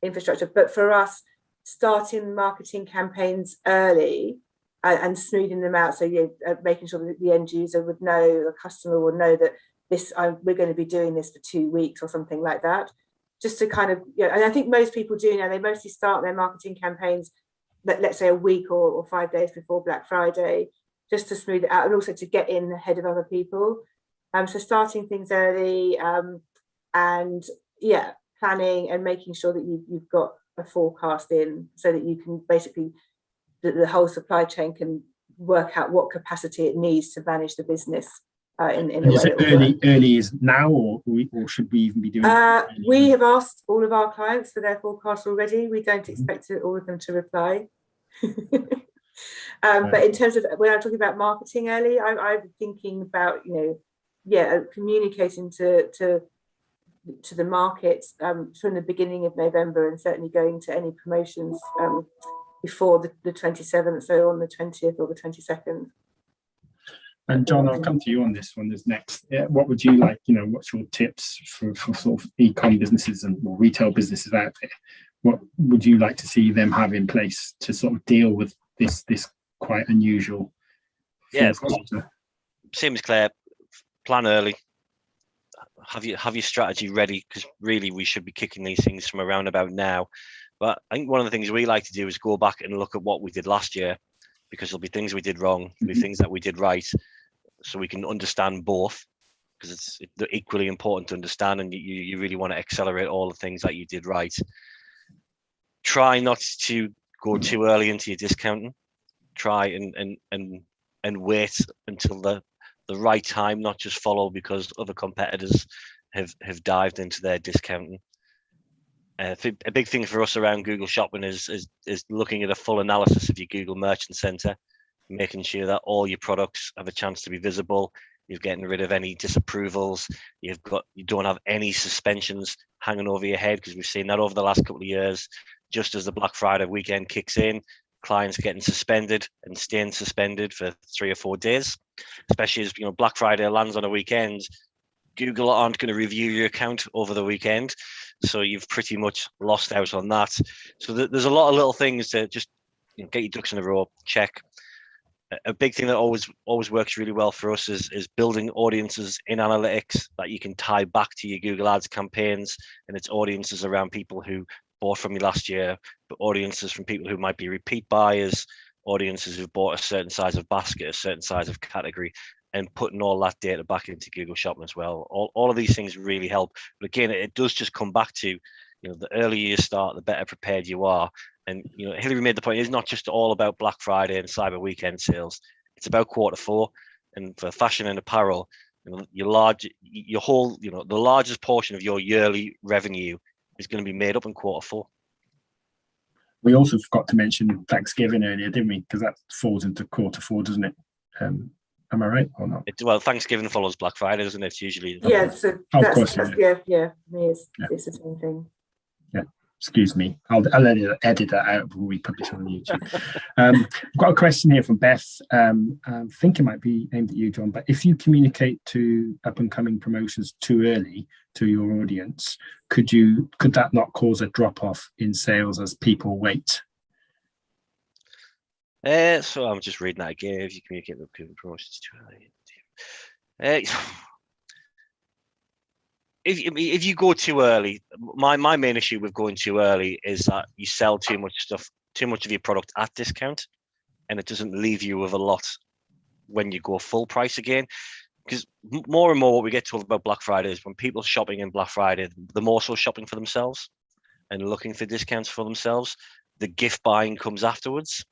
infrastructure, but for us, starting marketing campaigns early and smoothing them out. So making sure that the end user would know, the customer would know that we're going to be doing this for 2 weeks or something like that. Just to kind of, and I think most people do now, they mostly start their marketing campaigns, let's say a week or 5 days before Black Friday, just to smooth it out and also to get in ahead of other people. So starting things early and planning and making sure that you've got a forecast in so that you can basically, the whole supply chain can work out what capacity it needs to manage the business. Is it early is now, or should we even be doing it? We have asked all of our clients for their forecast already. We don't expect all of them to reply. But in terms of when I'm talking about marketing early, I'm thinking about communicating to the markets from the beginning of November, and certainly going to any promotions before the 27th, so on the 20th or the 22nd. And John, I'll come to you on this one. This next, what would you like? What's your tips for sort of e-com businesses and or retail businesses out there? What would you like to see them have in place to sort of deal with this quite unusual? Same as Claire. Plan early. Have your strategy ready, because really we should be kicking these things from around about now. But I think one of the things we like to do is go back and look at what we did last year, because there'll be things we did wrong, there'll be things that we did right, so we can understand both, because it's equally important to understand, and you really want to accelerate all the things that you did right. Try not to go too early into your discounting. Try and wait until the right time, not just follow because other competitors have dived into their discounting. A big thing for us around Google Shopping is looking at a full analysis of your Google Merchant Center, making sure that all your products have a chance to be visible. You're getting rid of any disapprovals. You don't have any suspensions hanging over your head, because we've seen that over the last couple of years. Just as the Black Friday weekend kicks in, clients getting suspended and staying suspended for 3 or 4 days, especially as Black Friday lands on a weekend. Google aren't going to review your account over the weekend, so you've pretty much lost out on that. So there's a lot of little things to just get your ducks in a row, check. A big thing that always works really well for us is building audiences in analytics that you can tie back to your Google Ads campaigns, and it's audiences around people who bought from you last year, but audiences from people who might be repeat buyers, audiences who've bought a certain size of basket, a certain size of category, and putting all that data back into Google Shopping as well. All of these things really help. But again, it does just come back to, the earlier you start, the better prepared you are. And, Hilary made the point, it's not just all about Black Friday and Cyber Weekend sales. It's about Q4. And for fashion and apparel, the largest portion of your yearly revenue is going to be made up in Q4. We also forgot to mention Thanksgiving earlier, didn't we? Because that falls into Q4, doesn't it? Am I right or not? Well, Thanksgiving follows Black Friday, doesn't it? It's usually. Yeah, so of course, it's the same thing. Yeah, excuse me. I'll edit that out before we publish on YouTube. I've got a question here from Beth. I think it might be aimed at you, John, but if you communicate to up-and-coming promotions too early to your audience, could that not cause a drop-off in sales as people wait? So I'm just reading that again. If you communicate with people promotions too early, if you go too early, my main issue with going too early is that you sell too much of your product at discount, and it doesn't leave you with a lot when you go full price again. Because more and more what we get told about Black Friday is when people are shopping in Black Friday, they're more so shopping for themselves and looking for discounts for themselves. The gift buying comes afterwards,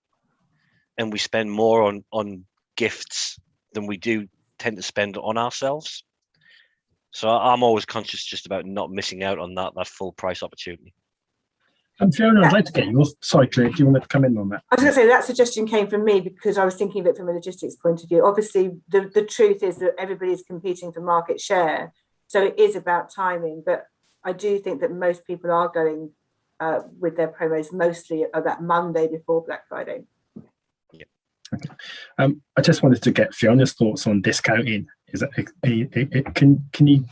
and we spend more on gifts than we do tend to spend on ourselves. So I'm always conscious just about not missing out on that full price opportunity. And Fiona, I'd like to get you. Sorry, Claire, do you want to come in on that? I was going to say that suggestion came from me because I was thinking of it from a logistics point of view. Obviously, the truth is that everybody's competing for market share. So it is about timing. But I do think that most people are going with their promos mostly at that Monday before Black Friday. Yeah. Okay. I just wanted to get Fiona's thoughts on discounting. Is that can you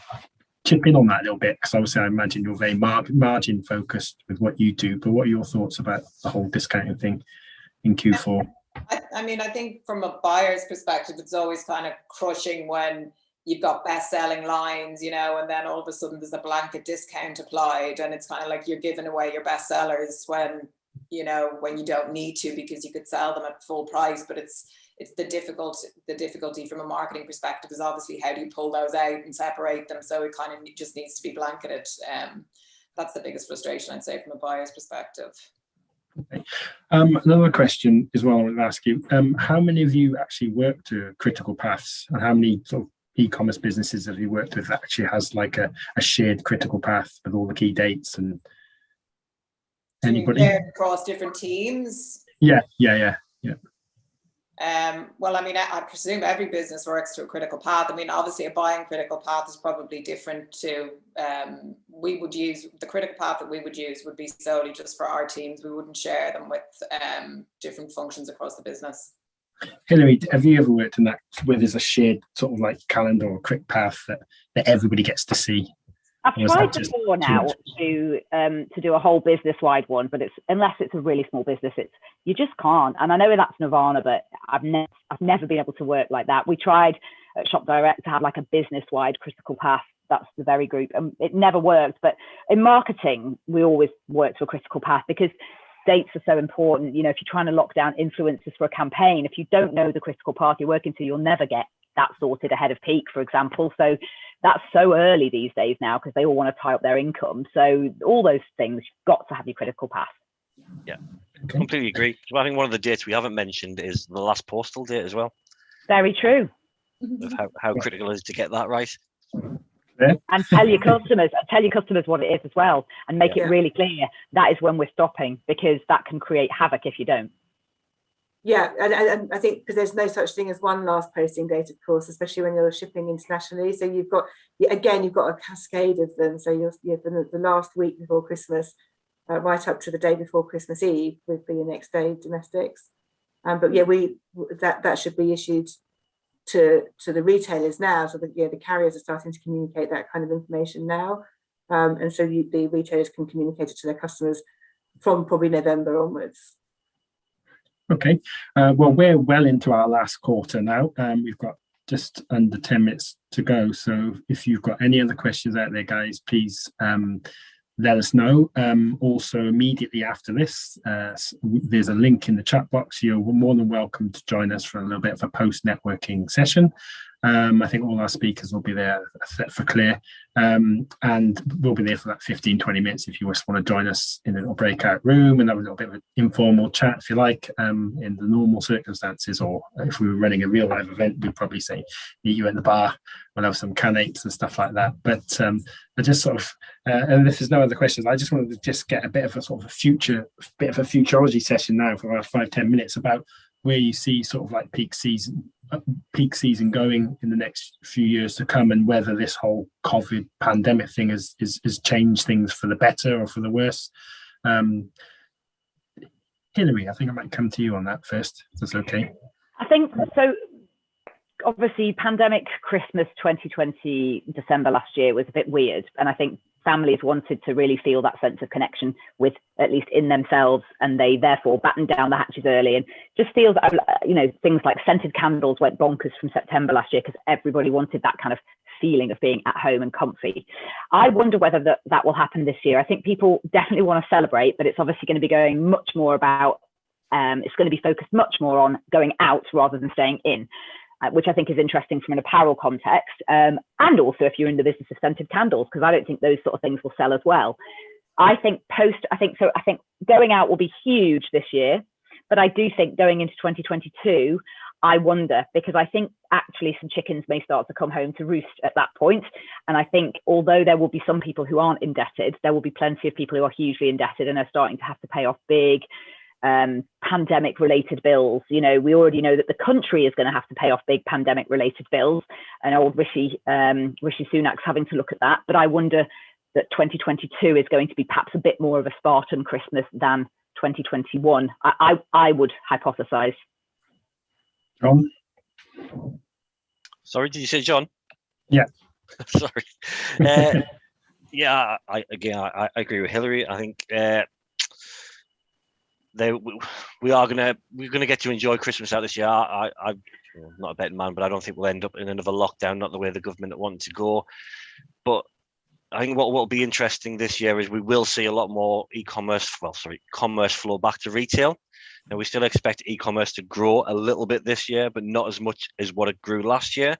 chip in on that a little bit? Because obviously I imagine you're very margin focused with what you do, but what are your thoughts about the whole discounting thing in Q4? I mean, I think from a buyer's perspective, it's always kind of crushing when you've got best-selling lines, and then all of a sudden there's a blanket discount applied, and it's kind of like you're giving away your best sellers when you don't need to, because you could sell them at full price. But it's the difficulty from a marketing perspective is obviously how do you pull those out and separate them, so it kind of just needs to be blanketed. That's the biggest frustration, I'd say, from a buyer's perspective. Okay. Another question as well I want to ask you, how many of you actually work to critical paths, and how many sort of e-commerce businesses have you worked with that actually has like a shared critical path with all the key dates? And anybody across different teams? Yeah. Well, I mean, I presume every business works to a critical path. I mean, obviously a buying critical path is probably different to, we would use, the critical path that we would use would be solely just for our teams. We wouldn't share them with different functions across the business. Hilary, have you ever worked in that where there's a shared sort of like calendar or quick path that everybody gets to see? I've tried before now to do a whole business-wide one, but unless it's a really small business, you just can't. And I know that's nirvana, but I've never been able to work like that. We tried at Shop Direct to have like a business-wide critical path. That's the very group, and it never worked. But in marketing, we always work to a critical path because dates are so important. You know, if you're trying to lock down influencers for a campaign, if you don't know the critical path you're working to, you'll never get that sorted ahead of peak, for example. So that's so early these days now because they all want to tie up their income. So all those things, you've got to have your critical path. Yeah, completely agree. So I think one of the dates we haven't mentioned is the last postal date as well. Very true. Of how critical it is to get that right. Yeah. And tell your customers what it is as well, and make it really clear that is when we're stopping, because that can create havoc if you don't. Yeah, and I think because there's no such thing as one last posting date, of course, especially when you're shipping internationally. So you've got a cascade of them. So the last week before Christmas, right up to the day before Christmas Eve would be your next day domestics. But yeah, that should be issued to the retailers now. So the carriers are starting to communicate that kind of information now, and so the retailers can communicate it to their customers from probably November onwards. Okay, well, we're well into our last quarter now. We've got just under 10 minutes to go. So if you've got any other questions out there, guys, please let us know. Also, immediately after this, there's a link in the chat box. You're more than welcome to join us for a little bit of a post-networking session. I think all our speakers will be there for Claire, and we'll be there for that 15-20 minutes if you just want to join us in a little breakout room and have a little bit of an informal chat if you like, in the normal circumstances. Or if we were running a real live event, we'd probably say meet you at the bar. We'll have some canates and stuff like that. But I just sort of, and if there's no other questions, I just wanted to just get a bit of a sort of a futurology session now for about 5-10 minutes about where you see sort of like peak season going in the next few years to come, and whether this whole COVID pandemic thing has changed things for the better or for the worse. Hilary, I think I might come to you on that first, if that's okay. I think so. Obviously, pandemic Christmas 2020, December last year was a bit weird, and I think families wanted to really feel that sense of connection with, at least in themselves, and they therefore battened down the hatches early. And just feels, things like scented candles went bonkers from September last year because everybody wanted that kind of feeling of being at home and comfy. I wonder whether that will happen this year. I think people definitely want to celebrate, but it's obviously going to be going much more about, it's going to be focused much more on going out rather than staying in. Which I think is interesting from an apparel context, and also if you're in the business of scented candles, because I don't think those sort of things will sell as well. I think going out will be huge this year, but I do think going into 2022, I wonder, because I think actually some chickens may start to come home to roost at that point. And I think although there will be some people who aren't indebted, there will be plenty of people who are hugely indebted and are starting to have to pay off big pandemic related bills. We already know that the country is going to have to pay off big pandemic related bills, and old Rishi Sunak's having to look at that. But I wonder that 2022 is going to be perhaps a bit more of a Spartan Christmas than 2021. I would hypothesize. John? Sorry, did you say John? Yeah. Sorry. Yeah, I agree with Hilary. I think we're gonna get to enjoy Christmas out this year. I'm not a betting man, but I don't think we'll end up in another lockdown, not the way the government wanted to go. But I think what will be interesting this year is we will see a lot more commerce flow back to retail. Now, we still expect e-commerce to grow a little bit this year, but not as much as what it grew last year.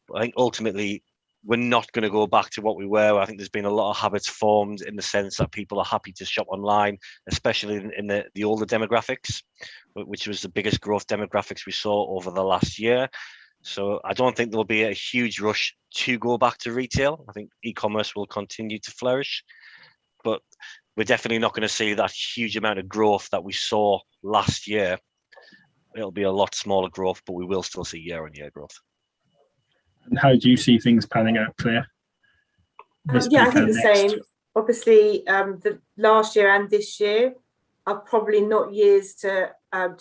But I think ultimately we're not going to go back to what we were. I think there's been a lot of habits formed in the sense that people are happy to shop online, especially in the older demographics, which was the biggest growth demographics we saw over the last year. So I don't think there'll be a huge rush to go back to retail. I think e-commerce will continue to flourish, but we're definitely not going to see that huge amount of growth that we saw last year. It'll be a lot smaller growth, but we will still see year-on-year growth. And how do you see things panning out, Claire? I think the same. Obviously, the last year and this year are probably not years to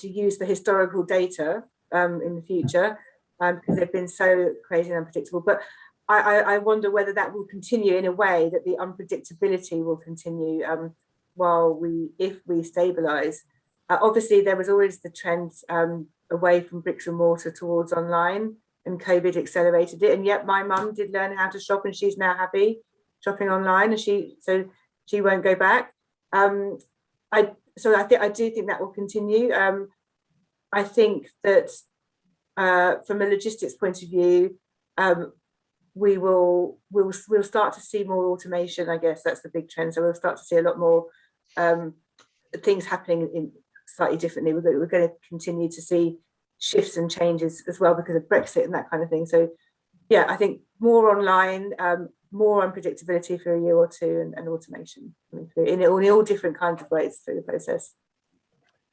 use the historical data in the future, because they've been so crazy and unpredictable. But I wonder whether that will continue in a way that the unpredictability will continue if we stabilise. Obviously, there was always the trend away from bricks and mortar towards online, and COVID accelerated it. And yet my mum did learn how to shop, and she's now happy shopping online, and she won't go back. I do think that will continue. I think that from a logistics point of view, we'll start to see more automation. I guess that's the big trend. So we'll start to see a lot more things happening in slightly differently. We're going to continue to see shifts and changes as well because of Brexit and that kind of thing. So yeah, I think more online, more unpredictability for a year or two, and automation coming through in all different kinds of ways through the process.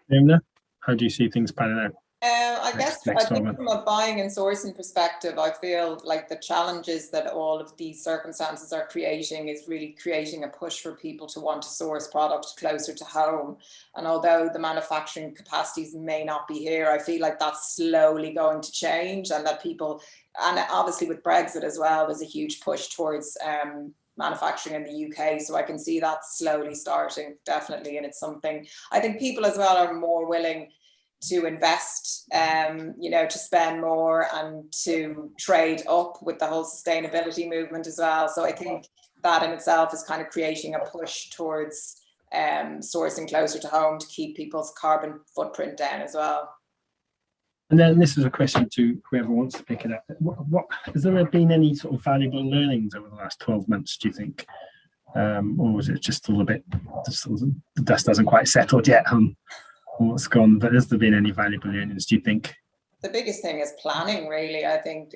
Fiona, how do you see things panning out? I think from a buying and sourcing perspective, I feel like the challenges that all of these circumstances are creating is really creating a push for people to want to source products closer to home. And although the manufacturing capacities may not be here, I feel like that's slowly going to change, and that people, and obviously with Brexit as well, there's a huge push towards manufacturing in the UK. So I can see that slowly starting, definitely. And it's something I think people as well are more willing to invest, to spend more and to trade up with the whole sustainability movement as well. So I think that in itself is kind of creating a push towards sourcing closer to home to keep people's carbon footprint down as well. And then this is a question to whoever wants to pick it up. What has there been any sort of valuable learnings over the last 12 months, do you think? Or was it just all a bit, the dust hasn't quite settled yet on what's gone? But has there been any valuable learnings, do you think? The biggest thing is planning, really. I think,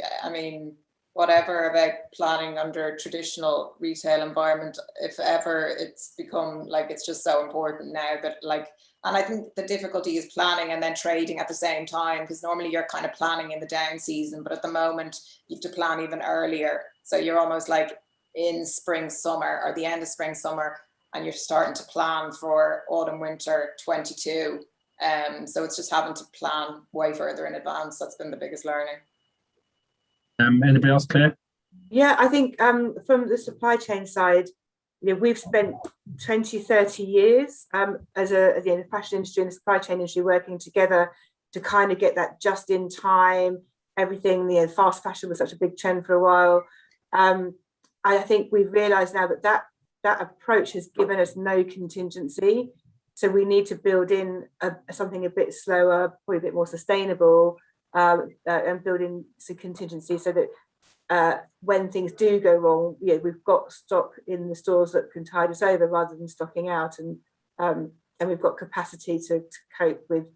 whatever about planning under a traditional retail environment, if ever, it's become like it's just so important now that and I think the difficulty is planning and then trading at the same time, because normally you're kind of planning in the down season, but at the moment you have to plan even earlier. So you're almost like in spring, summer, or the end of spring, summer, and you're starting to plan for autumn, winter 22. So it's just having to plan way further in advance. That's been the biggest learning. Anybody else, Claire? Yeah, I think from the supply chain side, we've spent 20, 30 years as the fashion industry and the supply chain industry working together to kind of get that just in time, everything. Fast fashion was such a big trend for a while. I think we've realised now that approach has given us no contingency. So we need to build in something a bit slower, probably a bit more sustainable, and build in some contingency so that when things do go wrong, we've got stock in the stores that can tide us over rather than stocking out, and we've got capacity to cope with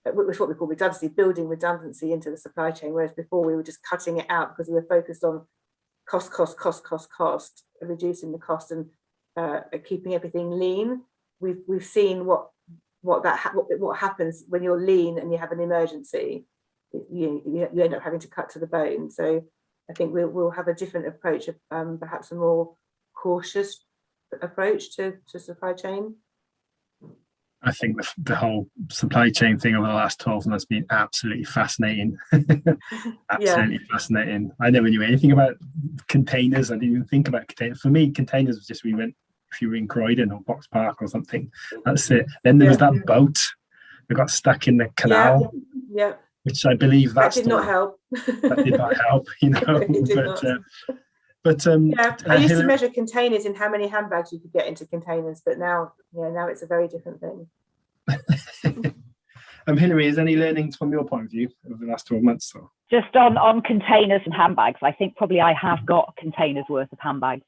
what we call redundancy, building redundancy into the supply chain, whereas before we were just cutting it out because we were focused on cost, reducing the cost and keeping everything lean. We've seen what happens when you're lean and you have an emergency. You end up having to cut to the bone. So I think we'll have a different approach, perhaps a more cautious approach to supply chain. I think the whole supply chain thing over the last 12 months has been absolutely fascinating. Fascinating. I never knew anything about containers. I didn't even think about containers. For me, containers was just if you were in Croydon or Box Park or something, that's it. Then there was that boat that got stuck in the canal. Yeah. Which I believe that did not help. That did not help, I used to measure containers in how many handbags you could get into containers, but now it's a very different thing. Hilary, is any learnings from your point of view over the last 12 months? Or? Just on containers and handbags, I think probably I have got containers worth of handbags.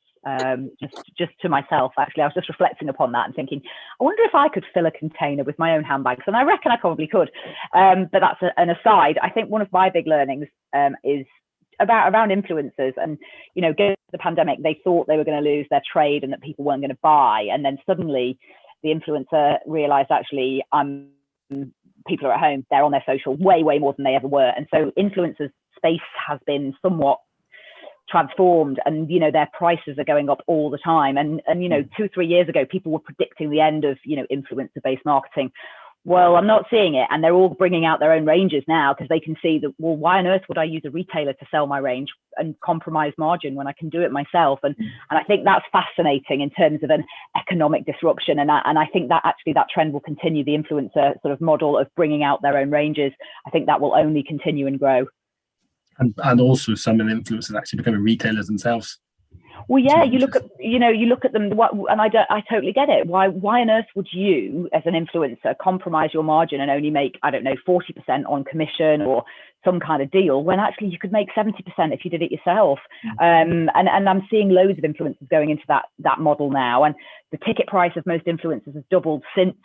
Just to myself, actually. I was just reflecting upon that and thinking, I wonder if I could fill a container with my own handbags, and I reckon I probably could. But that's an aside. I think one of my big learnings is around influencers, and going to the pandemic, they thought they were going to lose their trade and that people weren't going to buy, and then suddenly the influencer realized actually people are at home, they're on their social way more than they ever were, and so influencers space has been somewhat transformed, and their prices are going up all the time, and 2-3 years ago people were predicting the end of influencer based marketing. Well, I'm not seeing it, and they're all bringing out their own ranges now because they can see that, well, why on earth would I use a retailer to sell my range and compromise margin when I can do it myself? And I think that's fascinating in terms of an economic disruption, and I think that actually that trend will continue. The influencer sort of model of bringing out their own ranges, I think that will only continue and grow. And also some of the influencers actually becoming retailers themselves. Well, yeah, you look at them, and I totally get it. Why on earth would you, as an influencer, compromise your margin and only make, I don't know, 40% on commission or some kind of deal when actually you could make 70% if you did it yourself? And I'm seeing loads of influencers going into that model now, and the ticket price of most influencers has doubled since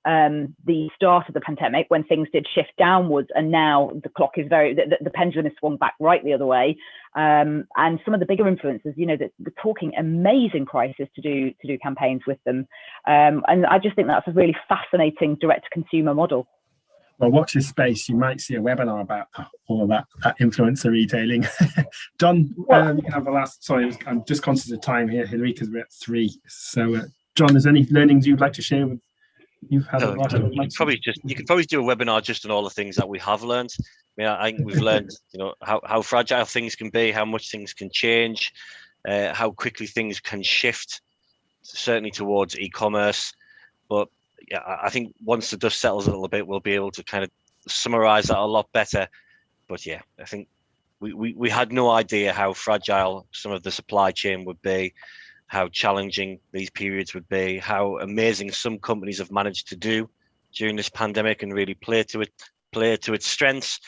the start of the pandemic, when things did shift downwards, and now the clock is the pendulum is swung back right the other way. And some of the bigger influencers, they're talking amazing prices to do campaigns with them. And I just think that's a really fascinating direct to consumer model. Well, watch this space. You might see a webinar about all of that influencer retailing. John, you can have the last. Sorry, I'm just conscious of time here, Hilary, because we're at 3. So, John, there's any learnings you'd like to share with? You've had you could probably do a webinar just on all the things that we have learned. I think we've learned, how fragile things can be, how much things can change, how quickly things can shift, certainly towards e-commerce. But yeah, I think once the dust settles a little bit, we'll be able to kind of summarize that a lot better. But yeah, I think we had no idea how fragile some of the supply chain would be, how challenging these periods would be, how amazing some companies have managed to do during this pandemic and really play to its strengths,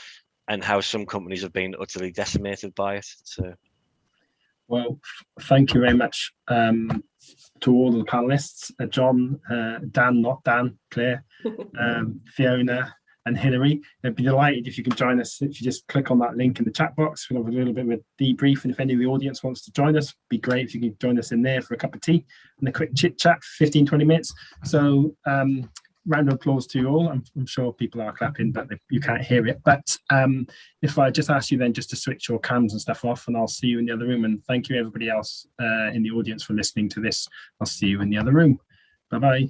and how some companies have been utterly decimated by it. So, well, thank you very much to all the panelists, John, Dan, not Dan, Claire, Fiona, and Hilary. I'd be delighted if you could join us. If you just click on that link in the chat box, we'll have a little bit of a debrief, and if any of the audience wants to join us, it'd be great if you could join us in there for a cup of tea and a quick chit chat, 15-20 minutes. So round of applause to you all. I'm sure people are clapping, but you can't hear it. But if I just ask you then just to switch your cams and stuff off, and I'll see you in the other room. And thank you everybody else in the audience for listening to this. I'll see you in the other room. Bye-bye.